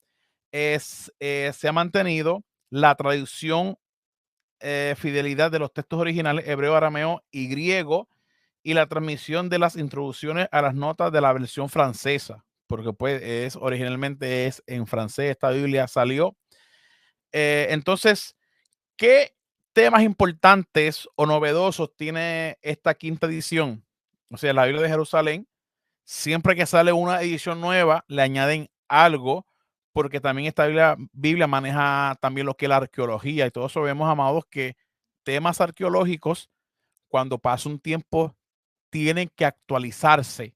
se ha mantenido la traducción, fidelidad de los textos originales hebreo, arameo y griego, y la transmisión de las introducciones a las notas de la versión francesa, porque pues originalmente es en francés, esta Biblia salió. Entonces, ¿qué temas importantes o novedosos tiene esta quinta edición? O sea, la Biblia de Jerusalén, siempre que sale una edición nueva, le añaden algo, porque también esta Biblia maneja también lo que es la arqueología, y todos sabemos, amados, que temas arqueológicos, cuando pasa un tiempo, tienen que actualizarse,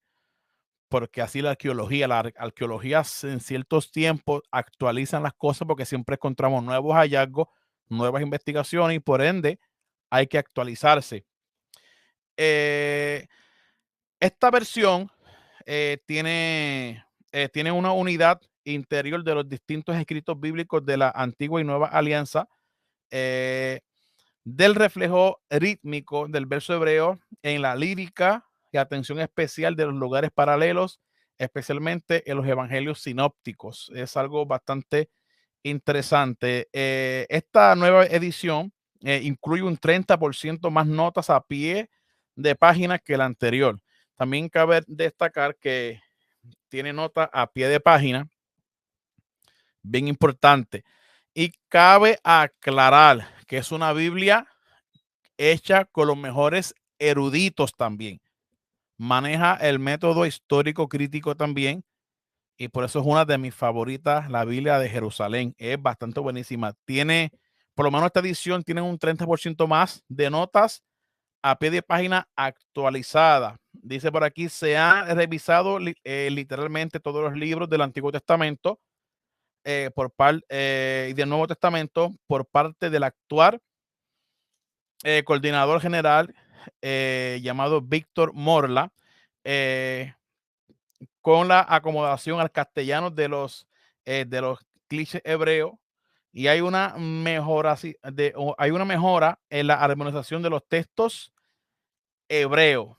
porque así la arqueología en ciertos tiempos actualizan las cosas porque siempre encontramos nuevos hallazgos, nuevas investigaciones, y por ende hay que actualizarse. Eh, Esta versión tiene una unidad interior de los distintos escritos bíblicos de la antigua y nueva alianza, eh, del reflejo rítmico del verso hebreo en la lírica y atención especial de los lugares paralelos, especialmente en los evangelios sinópticos. Es algo bastante interesante. Esta nueva edición incluye un 30% más notas a pie de página que la anterior. También cabe destacar que tiene nota a pie de página, bien importante. Y cabe aclarar que es una Biblia hecha con los mejores eruditos también. Maneja el método histórico crítico también, y por eso es una de mis favoritas, la Biblia de Jerusalén. Es bastante buenísima. Tiene, por lo menos esta edición, tiene un 30% más de notas a pie de página actualizada. Dice por aquí, se han revisado literalmente todos los libros del Antiguo Testamento y del Nuevo Testamento por parte del actual coordinador general llamado Víctor Morla, con la acomodación al castellano de los clichés hebreos, y hay una mejora en la armonización de los textos hebreos.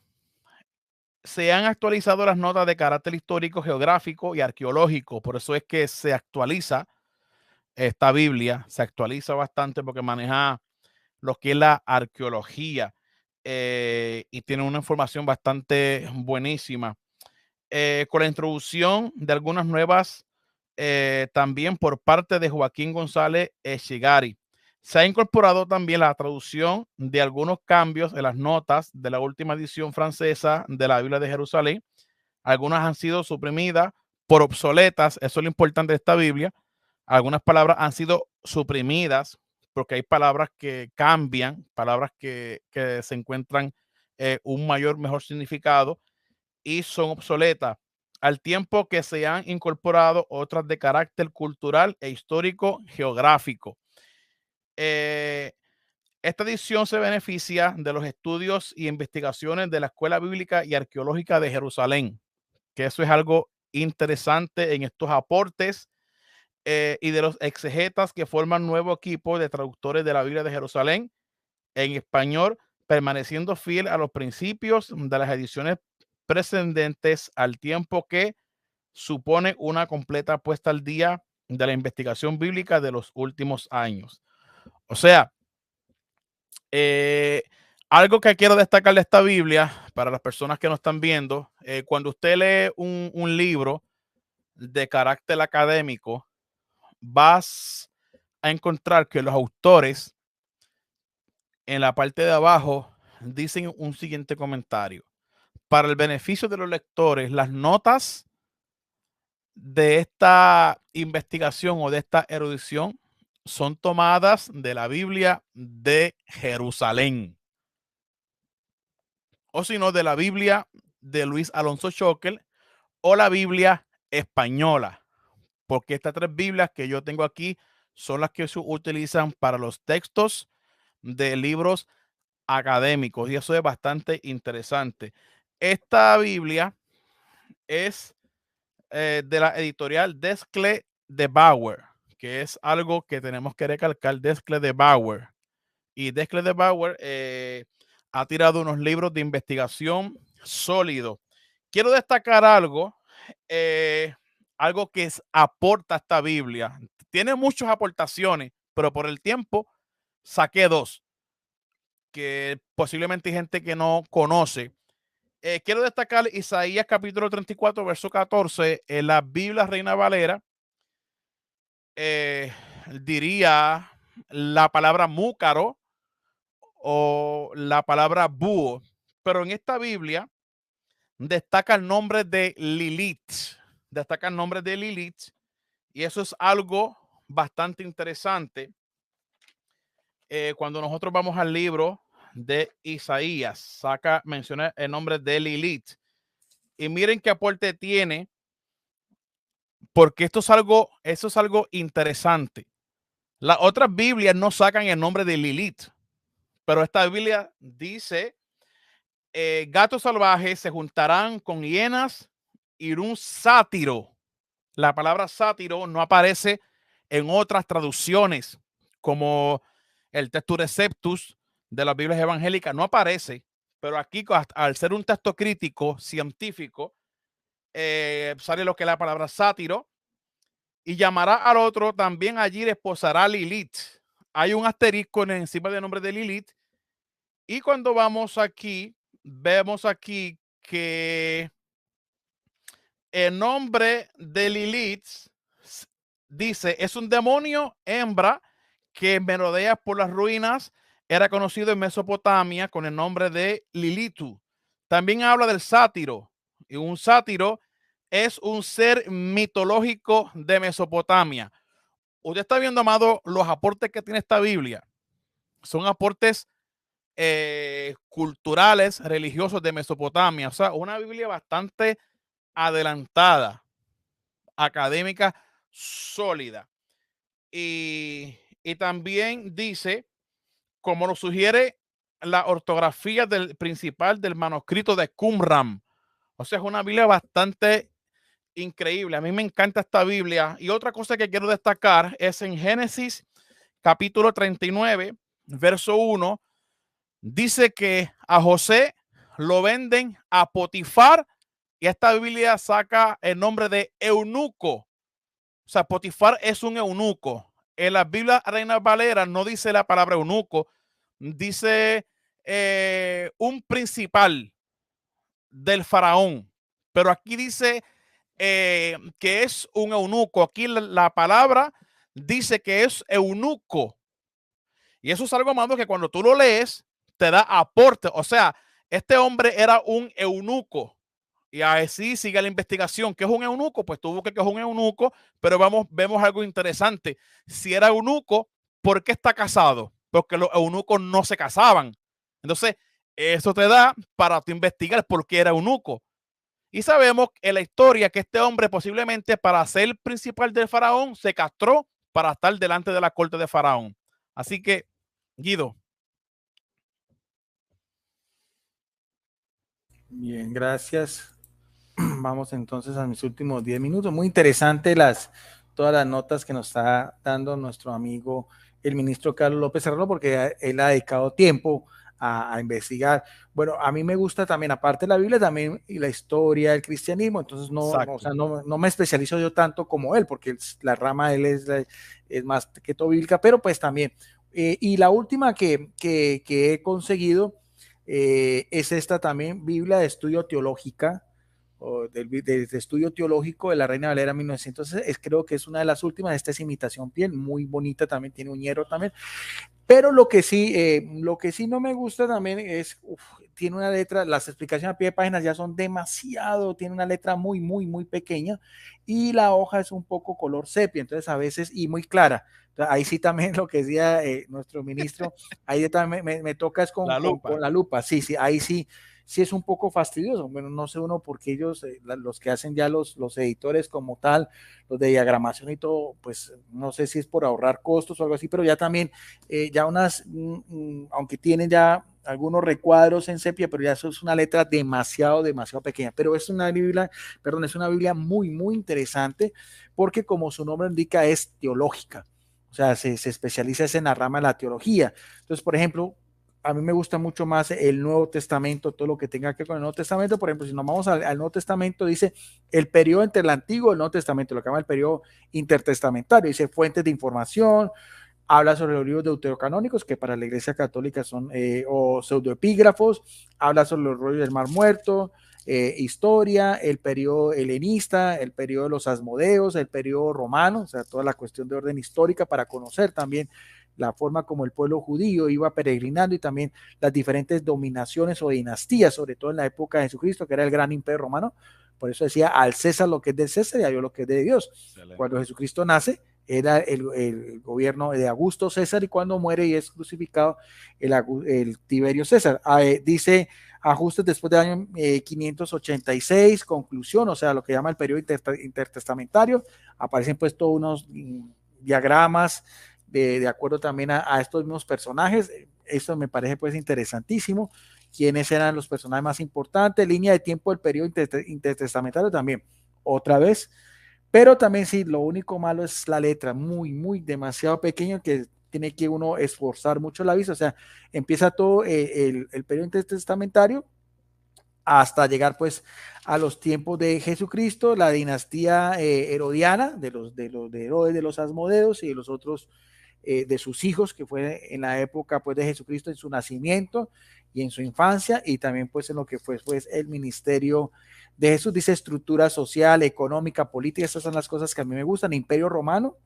Se han actualizado las notas de carácter histórico, geográfico y arqueológico. Por eso es que se actualiza esta Biblia, se actualiza bastante porque maneja lo que es la arqueología, y tiene una información bastante buenísima. Con la introducción de algunas nuevas, también por parte de Joaquín González Echegari. Se ha incorporado también la traducción de algunos cambios en las notas de la última edición francesa de la Biblia de Jerusalén. Algunas han sido suprimidas por obsoletas, eso es lo importante de esta Biblia. Algunas palabras han sido suprimidas porque hay palabras que cambian, palabras que se encuentran un mejor significado y son obsoletas, al tiempo que se han incorporado otras de carácter cultural e histórico geográfico. Eh, Esta edición se beneficia de los estudios y investigaciones de la Escuela Bíblica y Arqueológica de Jerusalén, que eso es algo interesante en estos aportes, y de los exegetas que forman nuevo equipo de traductores de la Biblia de Jerusalén en español, permaneciendo fiel a los principios de las ediciones precedentes, al tiempo que supone una completa puesta al día de la investigación bíblica de los últimos años. O sea, eh, algo que quiero destacar de esta Biblia para las personas que nos están viendo, cuando usted lee un libro de carácter académico, vas a encontrar que los autores en la parte de abajo dicen un siguiente comentario: para el beneficio de los lectores, las notas de esta investigación o de esta erudición son tomadas de la Biblia de Jerusalén, o si no, de la Biblia de Luis Alonso Schockel o la Biblia española. porque estas 3 Biblias que yo tengo aquí son las que se utilizan para los textos de libros académicos y eso es bastante interesante. Esta Biblia es de la editorial Desclée de Bauer, que es algo que tenemos que recalcar, Desclée de Bauer. Y Desclée de Bauer ha tirado unos libros de investigación sólidos. Quiero destacar algo que aporta esta Biblia. Tiene muchas aportaciones, pero por el tiempo saqué 2 que posiblemente hay gente que no conoce. Quiero destacar Isaías capítulo 34, verso 14, en la Biblia Reina Valera, diría la palabra múcaro o la palabra búho, pero en esta Biblia destaca el nombre de Lilith, y eso es algo bastante interesante. Cuando nosotros vamos al libro de Isaías, menciona el nombre de Lilith. Y miren qué aporte tiene, porque eso es algo interesante. Las otras Biblias no sacan el nombre de Lilith, pero esta Biblia dice, gatos salvajes se juntarán con hienas y un sátiro. La palabra sátiro no aparece en otras traducciones, como el Textus Receptus de las Biblias evangélicas, no aparece, pero aquí, al ser un texto crítico, científico, sale lo que es la palabra sátiro, y llamará al otro, también allí le esposará Lilith. Hay un asterisco encima del nombre de Lilith, y cuando vamos aquí, vemos aquí que el nombre de Lilith dice, es un demonio hembra que merodea por las ruinas, era conocido en Mesopotamia con el nombre de Lilitu. También habla del sátiro, y un sátiro es un ser mitológico de Mesopotamia. Usted está viendo, amado, los aportes que tiene esta Biblia. Son aportes culturales, religiosos de Mesopotamia. O sea, una Biblia bastante adelantada, académica, sólida. Y también dice, como lo sugiere la ortografía principal del manuscrito de Qumran. O sea, es una Biblia bastante increíble. A mí me encanta esta Biblia. Y otra cosa que quiero destacar es en Génesis capítulo 39, verso 1, dice que a José lo venden a Potifar, y esta Biblia saca el nombre de eunuco. O sea, Potifar es un eunuco. En la Biblia Reina Valera no dice la palabra eunuco, dice un principal del faraón. Pero aquí dice que es un eunuco. Aquí la palabra dice que es eunuco. Y eso es algo, más que cuando tú lo lees, te da aporte. O sea, este hombre era un eunuco. Y así sigue la investigación. ¿Qué es un eunuco? Pues tú buscas que es un eunuco, pero vemos algo interesante. Si era eunuco, ¿por qué está casado? Porque los eunucos no se casaban. Entonces, eso te da para tú investigar por qué era eunuco. Y sabemos en la historia que este hombre posiblemente para ser principal del faraón se castró para estar delante de la corte de faraón. Así que, Guido. Bien, gracias. Vamos entonces a mis últimos 10 minutos. Muy interesante todas las notas que nos está dando nuestro amigo el ministro Carlos López Serrano, porque él ha dedicado tiempo a investigar. Bueno, a mí me gusta también, aparte de la Biblia, también y la historia, el cristianismo, entonces no me especializo yo tanto como él, porque la rama de él es más que todo bíblica, pero pues también. Y la última que he conseguido es esta también, Biblia de Estudio Teológica, o del estudio teológico de la Reina Valera 1900, creo que es una de las últimas. Esta es imitación piel, muy bonita también, tiene un hierro también, pero lo que sí no me gusta también es, tiene una letra, las explicaciones a pie de páginas ya son demasiado, tiene una letra muy, muy, muy pequeña, y la hoja es un poco color sepia, entonces a veces, y muy clara. Entonces, ahí sí también lo que decía nuestro ministro, ahí también me toca es con la lupa, sí, ahí sí, sí es un poco fastidioso. Bueno, no sé uno porque ellos, los que hacen ya los editores como tal, los de diagramación y todo, pues no sé si es por ahorrar costos o algo así, pero ya también, ya aunque tienen ya algunos recuadros en sepia, pero ya eso es una letra demasiado pequeña. Pero es una Biblia, perdón, es una Biblia muy, muy interesante porque como su nombre indica es teológica. O sea, se especializa en la rama de la teología. Entonces, por ejemplo, a mí me gusta mucho más el Nuevo Testamento, todo lo que tenga que ver con el Nuevo Testamento. Por ejemplo, si nos vamos al Nuevo Testamento, dice el periodo entre el Antiguo y el Nuevo Testamento, lo que llama el periodo intertestamentario. Dice fuentes de información, habla sobre los libros deuterocanónicos, que para la Iglesia Católica son, o pseudoepígrafos, habla sobre los rollos del Mar Muerto, historia, el periodo helenista, el periodo de los asmodeos, el periodo romano, o sea, toda la cuestión de orden histórica para conocer también la forma como el pueblo judío iba peregrinando y también las diferentes dominaciones o dinastías, sobre todo en la época de Jesucristo, que era el gran imperio romano. Por eso decía al César lo que es de César y a Dios lo que es de Dios. Excelente. Cuando Jesucristo nace, era el gobierno de Augusto César y cuando muere y es crucificado el Tiberio César. Dice ajustes después del año 586, conclusión, o sea, lo que llama el periodo intertestamentario. Aparecen pues todos unos diagramas de acuerdo también a estos mismos personajes. Esto me parece pues interesantísimo. ¿Quiénes eran los personajes más importantes? Línea de tiempo del periodo intertestamentario también. Otra vez. Pero también sí, lo único malo es la letra, muy, muy demasiado pequeño que tiene que uno esforzar mucho la vista. O sea, empieza todo el periodo intertestamentario hasta llegar pues a los tiempos de Jesucristo, la dinastía herodiana de Herodes, de los Asmodeos y de los otros de sus hijos, que fue en la época pues de Jesucristo en su nacimiento y en su infancia, y también pues en lo que fue pues el ministerio de Jesús. Dice estructura social, económica, política, estas son las cosas que a mí me gustan. Imperio romano,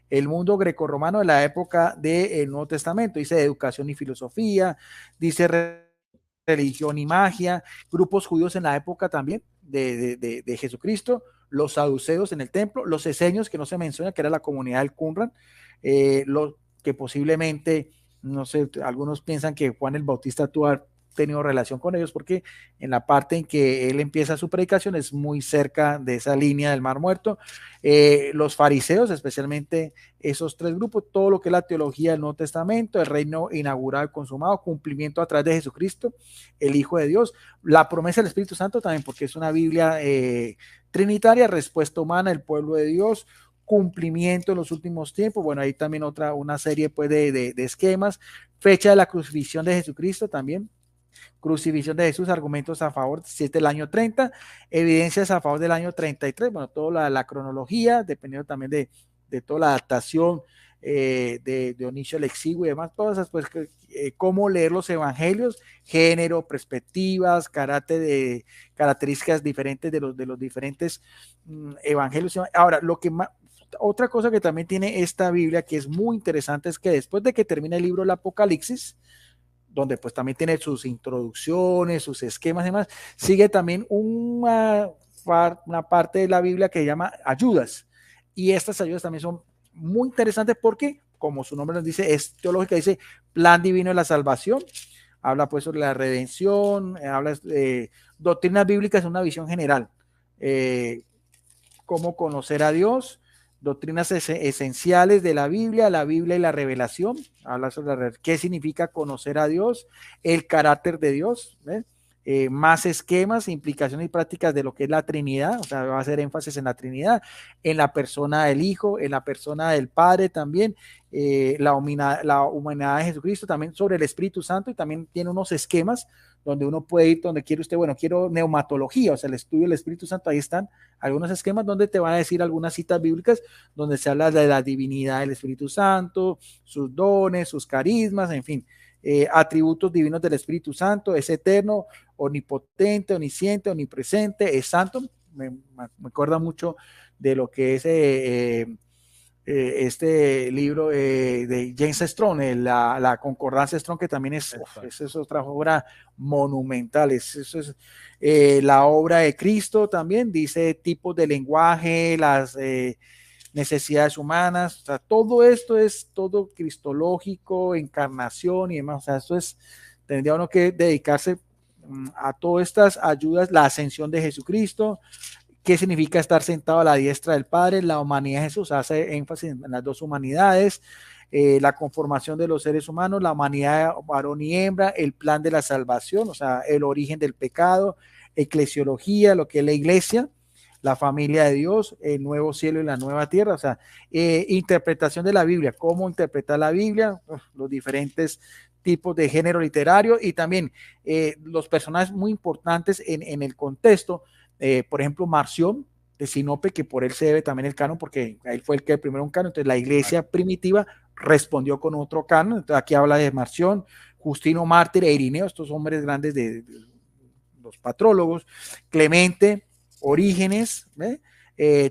el mundo grecorromano de la época del Nuevo Testamento, dice educación y filosofía, dice religión y magia, grupos judíos en la época también de Jesucristo, los saduceos en el templo, los esenios, que no se menciona, que era la comunidad del Qumran, lo que posiblemente, no sé, algunos piensan que Juan el Bautista tuvo tenido relación con ellos, porque en la parte en que él empieza su predicación es muy cerca de esa línea del Mar Muerto. Los fariseos, especialmente esos tres grupos, todo lo que es la teología del Nuevo Testamento, el reino inaugurado y consumado, cumplimiento a través de Jesucristo, el Hijo de Dios, la promesa del Espíritu Santo también, porque es una Biblia trinitaria, respuesta humana, el pueblo de Dios, cumplimiento en los últimos tiempos. Bueno, ahí también una serie pues de esquemas, fecha de la crucifixión de Jesucristo también, crucifixión de Jesús, argumentos a favor, si es del año 30, evidencias a favor del año 33, bueno, toda la cronología, dependiendo también de toda la adaptación de Dionisio el Exiguo y demás, todas esas, pues, cómo leer los evangelios, género, perspectivas, características diferentes de los diferentes evangelios. Ahora, otra cosa que también tiene esta Biblia que es muy interesante es que después de que termina el libro del Apocalipsis, donde pues también tiene sus introducciones, sus esquemas y demás, sigue también una parte de la Biblia que se llama ayudas. Y estas ayudas también son muy interesantes porque, como su nombre nos dice, es teológica, dice plan divino de la salvación, habla pues sobre la redención, habla de doctrinas bíblicas en una visión general, cómo conocer a Dios, doctrinas esenciales de la Biblia y la revelación, habla sobre qué significa conocer a Dios, el carácter de Dios, más esquemas, implicaciones y prácticas de lo que es la Trinidad, o sea, va a hacer énfasis en la Trinidad, en la persona del Hijo, en la persona del Padre también, la humanidad de Jesucristo, también sobre el Espíritu Santo, y también tiene unos esquemas donde uno puede ir donde quiere usted, bueno, quiero neumatología, o sea, el estudio del Espíritu Santo, ahí están algunos esquemas donde te van a decir algunas citas bíblicas donde se habla de la divinidad del Espíritu Santo, sus dones, sus carismas, en fin, atributos divinos del Espíritu Santo, es eterno, omnipotente, omnisciente, omnipresente, es santo. Me acuerda mucho de lo que es este libro de James Strong, la Concordancia Strong, que también es otra obra monumental. Eso es la obra de Cristo también, dice tipos de lenguaje, las necesidades humanas, o sea, todo esto es todo cristológico, encarnación y demás, o sea, esto es, tendría uno que dedicarse a todas estas ayudas la ascensión de Jesucristo, qué significa estar sentado a la diestra del Padre, la humanidad de Jesús, hace énfasis en las dos humanidades, la conformación de los seres humanos, la humanidad varón y hembra, el plan de la salvación, o sea, el origen del pecado, eclesiología, lo que es la iglesia, la familia de Dios, el nuevo cielo y la nueva tierra, o sea, interpretación de la Biblia, cómo interpretar la Biblia, los diferentes tipos de género literario y también los personajes muy importantes en el contexto, por ejemplo, Marción de Sinope, que por él se debe también el canon, porque él fue el que primero un canon, entonces la iglesia primitiva respondió con otro canon, entonces aquí habla de Marción, Justino Mártir e Irineo, estos hombres grandes de los patrólogos, Clemente, Orígenes,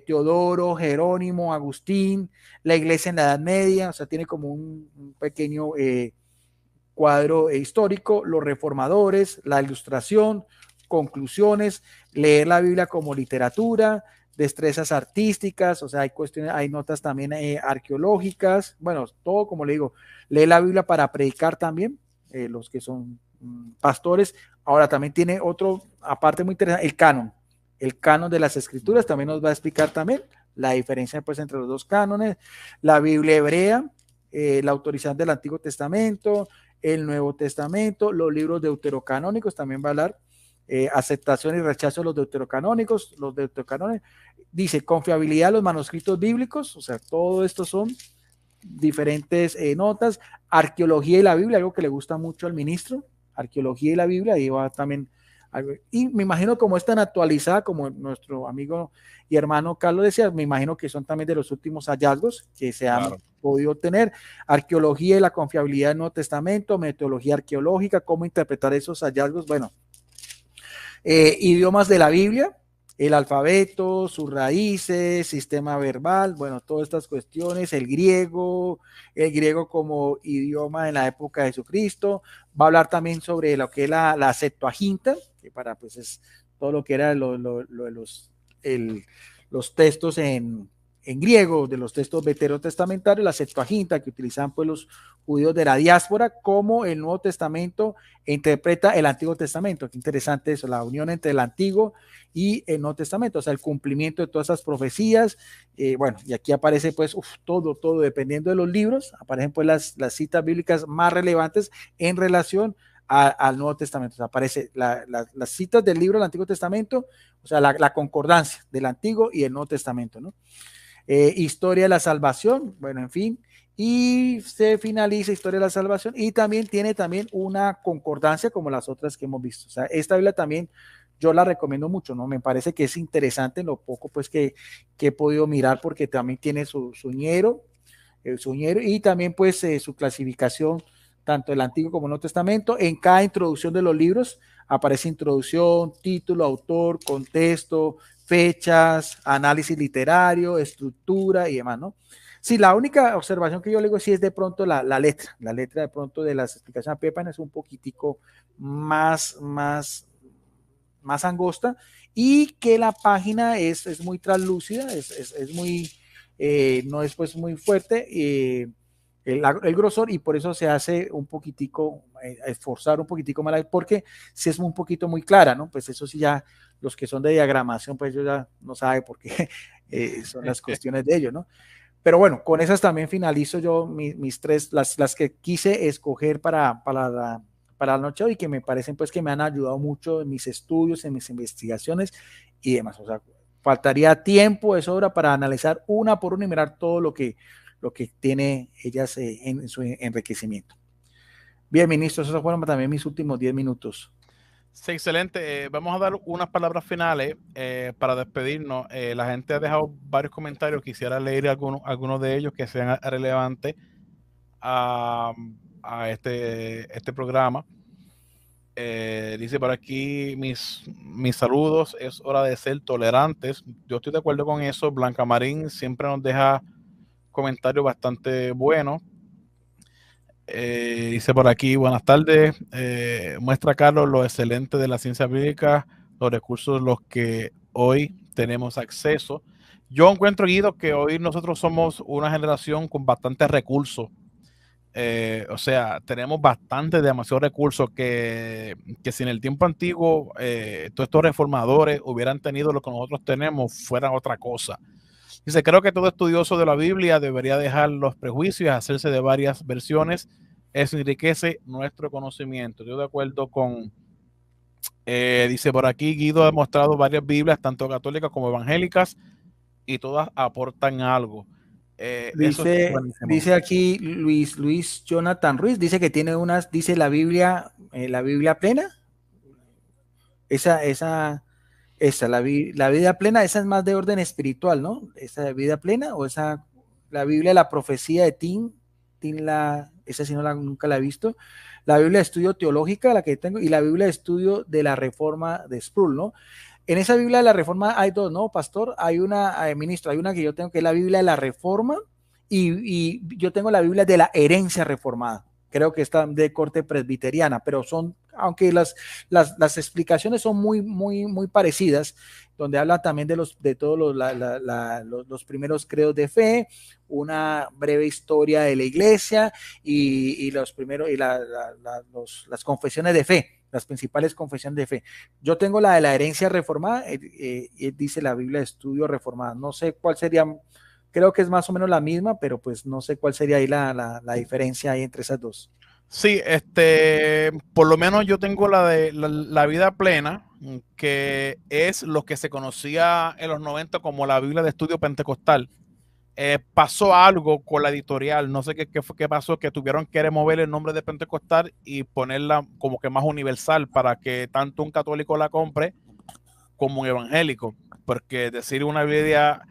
Teodoro, Jerónimo, Agustín, la iglesia en la Edad Media, o sea, tiene como un pequeño cuadro histórico, los reformadores, la ilustración, conclusiones, leer la Biblia como literatura, destrezas artísticas, o sea, hay cuestiones, hay notas también arqueológicas, bueno, todo como le digo, lee la Biblia para predicar también, los que son pastores. Ahora también tiene otro, aparte muy interesante, el canon de las escrituras, también nos va a explicar también la diferencia pues entre los dos cánones, la Biblia hebrea, la autorización del Antiguo Testamento, el Nuevo Testamento, los libros deuterocanónicos, también va a hablar, aceptación y rechazo de los deuterocanónicos, dice confiabilidad de los manuscritos bíblicos, o sea, todo esto son diferentes notas, arqueología y la Biblia, algo que le gusta mucho al ministro, arqueología y la Biblia, ahí va también, y me imagino como es tan actualizada, como nuestro amigo y hermano Carlos decía, me imagino que son también de los últimos hallazgos que se han podido obtener, arqueología y la confiabilidad del Nuevo Testamento, metodología arqueológica, cómo interpretar esos hallazgos, bueno, idiomas de la Biblia, el alfabeto, sus raíces, sistema verbal, bueno, todas estas cuestiones, el griego como idioma en la época de Jesucristo, va a hablar también sobre lo que es la Septuaginta, que para pues es todo lo que era los textos en griego, de los textos veterotestamentarios, la Septuaginta que utilizaban pues los judíos de la diáspora, como el Nuevo Testamento interpreta el Antiguo Testamento. Qué interesante eso, la unión entre el Antiguo y el Nuevo Testamento, o sea, el cumplimiento de todas esas profecías. Bueno, y aquí aparece pues todo, dependiendo de los libros, aparecen pues las citas bíblicas más relevantes en relación al Nuevo Testamento. O sea, aparece las citas del libro del Antiguo Testamento, o sea, la concordancia del Antiguo y el Nuevo Testamento, ¿no? Historia de la salvación, bueno, en fin, y se finaliza historia de la salvación y también tiene también una concordancia como las otras que hemos visto. O sea, esta Biblia también yo la recomiendo mucho, ¿no? Me parece que es interesante en lo poco pues que he podido mirar porque también tiene su ñero y también pues su clasificación, tanto el Antiguo como el Nuevo Testamento. En cada introducción de los libros aparece introducción, título, autor, contexto, fechas, análisis literario, estructura y demás, ¿no? Sí, la única observación que yo le digo sí es de pronto la letra de pronto de las explicaciones a Pepan es un poquitico más angosta y que la página es muy translúcida, es muy, no es pues muy fuerte, el grosor, y por eso se hace un poquitico, esforzar un poquitico más, porque si es un poquito muy clara, ¿no? Pues eso sí ya, los que son de diagramación, pues yo ya no sabe por qué son las cuestiones de ellos, ¿no? Pero bueno, con esas también finalizo yo mis tres, las que quise escoger para la noche hoy, que me parecen pues que me han ayudado mucho en mis estudios, en mis investigaciones y demás. O sea, faltaría tiempo de sobra para analizar una por una y mirar todo lo que tiene ellas en su enriquecimiento. Bien, ministro, esos fueron también mis últimos 10 minutos. Sí, excelente. Vamos a dar unas palabras finales para despedirnos. La gente ha dejado varios comentarios. Quisiera leer algunos de ellos que sean relevantes a este programa. Dice por aquí, mis saludos, es hora de ser tolerantes. Yo estoy de acuerdo con eso. Blanca Marín siempre nos deja comentarios bastante buenos. Dice por aquí, buenas tardes. Muestra Carlos lo excelente de la ciencia bíblica, los recursos los que hoy tenemos acceso. Yo encuentro, Guido, que hoy nosotros somos una generación con bastantes recursos O sea, tenemos bastante, demasiados recursos que si en el tiempo antiguo todos estos reformadores hubieran tenido lo que nosotros tenemos, fuera otra cosa. Dice, creo que todo estudioso de la Biblia debería dejar los prejuicios y hacerse de varias versiones. Eso enriquece nuestro conocimiento. Estoy de acuerdo con, dice por aquí, Guido ha mostrado varias Biblias, tanto católicas como evangélicas, y todas aportan algo. Eso es buenísimo. Dice aquí Luis Jonathan Ruiz, dice que tiene unas, dice la Biblia plena. La vida plena, esa es más de orden espiritual, ¿no? Esa vida plena, o la Biblia, la profecía de esa sí nunca la he visto. La Biblia de estudio teológica, la que tengo, y la Biblia de estudio de la Reforma de Sproul, ¿no? En esa Biblia de la Reforma hay dos, ¿no, pastor? Hay una, ministro, hay una que yo tengo que es la Biblia de la Reforma y yo tengo la Biblia de la herencia reformada. Creo que está de corte presbiteriana, pero aunque las explicaciones son muy parecidas, donde habla también de todos los primeros credos de fe, una breve historia de la iglesia y las confesiones de fe, las principales confesiones de fe. Yo tengo la de la herencia reformada, dice la Biblia de estudio reformada. No sé cuál sería, creo que es más o menos la misma, pero pues no sé cuál sería ahí la diferencia ahí entre esas dos. Sí, por lo menos yo tengo la de la vida plena, que es lo que se conocía en los 90 como la Biblia de estudio pentecostal. Pasó algo con la editorial, no sé qué pasó, que tuvieron que remover el nombre de pentecostal y ponerla como que más universal para que tanto un católico la compre como un evangélico, porque decir una Biblia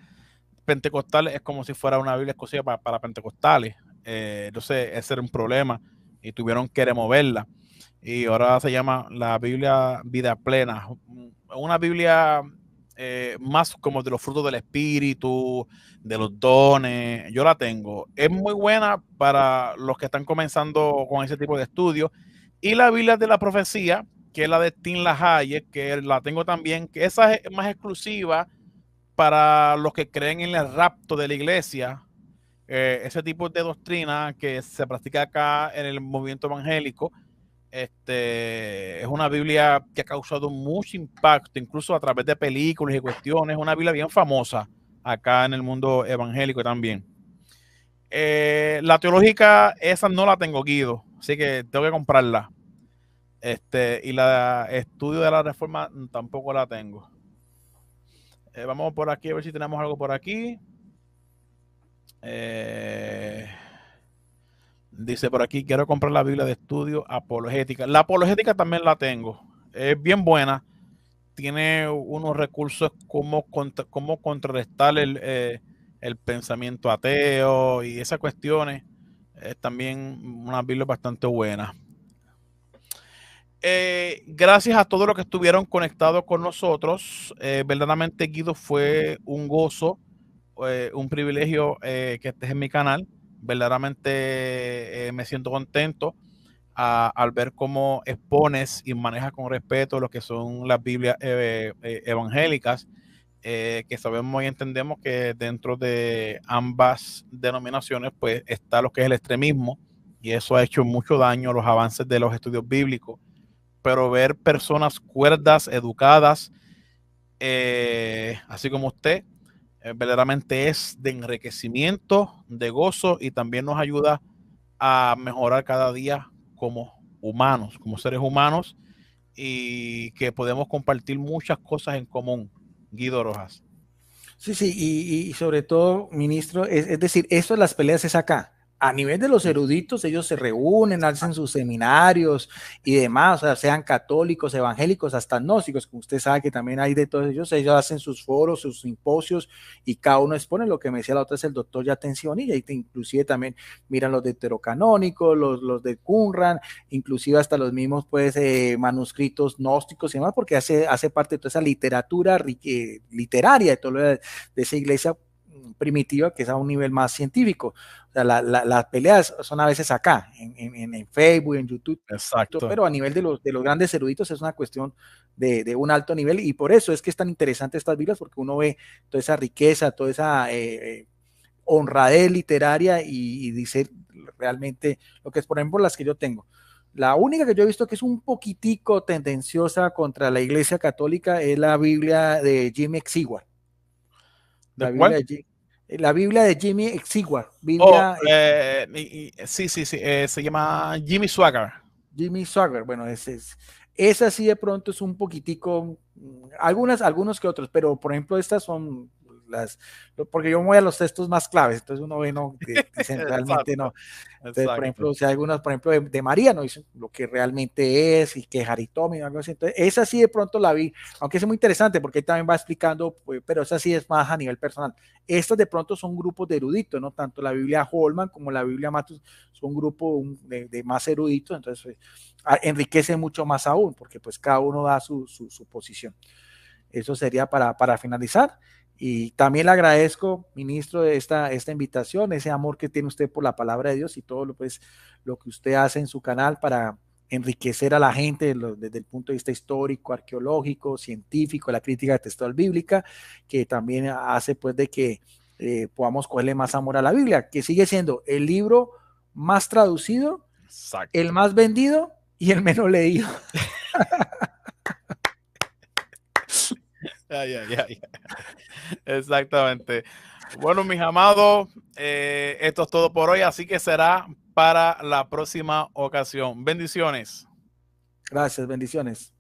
pentecostal es como si fuera una Biblia exclusiva para pentecostales. Entonces ese era un problema y tuvieron que removerla, y ahora se llama la Biblia Vida Plena, una Biblia más como de los frutos del espíritu, de los dones. Yo la tengo, es muy buena para los que están comenzando con ese tipo de estudios. Y la Biblia de la profecía, que es la de Tim LaHaye, que la tengo también, que esa es más exclusiva para los que creen en el rapto de la iglesia. Ese tipo de doctrina que se practica acá en el movimiento evangélico. Es una Biblia que ha causado mucho impacto, incluso a través de películas y cuestiones. Es una Biblia bien famosa acá en el mundo evangélico también. La teológica, esa no la tengo, Guido, así que tengo que comprarla. Y la estudio de la reforma tampoco la tengo. Vamos por aquí a ver si tenemos algo por aquí. Dice por aquí, quiero comprar la Biblia de estudio apologética. La apologética también la tengo. Es bien buena. Tiene unos recursos como contrarrestar el pensamiento ateo y esas cuestiones. Es también una Biblia bastante buena. Gracias a todos los que estuvieron conectados con nosotros. Verdaderamente, Guido, fue un gozo, un privilegio que estés en mi canal. Verdaderamente me siento contento al ver cómo expones y manejas con respeto lo que son las Biblias evangélicas, que sabemos y entendemos que dentro de ambas denominaciones pues está lo que es el extremismo, y eso ha hecho mucho daño a los avances de los estudios bíblicos. Pero ver personas cuerdas, educadas, así como usted, verdaderamente es de enriquecimiento, de gozo, y también nos ayuda a mejorar cada día como humanos, como seres humanos, y que podemos compartir muchas cosas en común. Guido Rojas. Sí, sí, y sobre todo, ministro, es decir, eso de las peleas es acá. A nivel de los eruditos, ellos se reúnen, hacen sus seminarios y demás, o sea, sean católicos, evangélicos, hasta gnósticos, como usted sabe que también hay de todos ellos hacen sus foros, sus simposios, y cada uno expone. Lo que me decía la otra es el doctor Yatención, y ahí inclusive también miran los deuterocanónicos, los de Qumran, inclusive hasta los mismos pues manuscritos gnósticos y demás, porque hace parte de toda esa literatura literaria de todo de esa iglesia primitiva, que es a un nivel más científico. O sea, las peleas son a veces acá, en Facebook, en YouTube. Exacto. Pero a nivel de los grandes eruditos es una cuestión de un alto nivel, y por eso es que es tan interesante estas Biblias, porque uno ve toda esa riqueza, toda esa honradez literaria, y dice realmente lo que es, por ejemplo, las que yo tengo. La única que yo he visto que es un poquitico tendenciosa contra la Iglesia Católica es la Biblia de Jimmy Exiguar. ¿De cuál? La Biblia de Jimmy Exiguar. Oh, Biblia sí, se llama Jimmy Swagger. Jimmy Swagger. Bueno, esa sí de pronto es un poquitico, algunos que otros, pero por ejemplo estas son porque yo me voy a los textos más claves, entonces uno ve, no, dicen realmente no. Entonces, por ejemplo, si hay algunas, por ejemplo, de María, no dicen lo que realmente es y que Haritomi o algo así. Entonces, esa sí de pronto la vi, aunque es muy interesante porque él también va explicando, pues, pero esa sí es más a nivel personal. Estas de pronto son grupos de eruditos, ¿no? Tanto la Biblia Holman como la Biblia Matus son grupos de más eruditos, entonces enriquece mucho más aún, porque pues cada uno da su posición. Eso sería para finalizar. Y también le agradezco, ministro, de esta invitación, ese amor que tiene usted por la palabra de Dios y todo lo que usted hace en su canal para enriquecer a la gente desde el punto de vista histórico, arqueológico, científico, la crítica textual bíblica, que también hace pues de que podamos cogerle más amor a la Biblia, que sigue siendo el libro más traducido, Exacto. el más vendido y el menos leído. Ay. Exactamente. Bueno, mis amados, esto es todo por hoy, así que será para la próxima ocasión. Bendiciones. Gracias, bendiciones.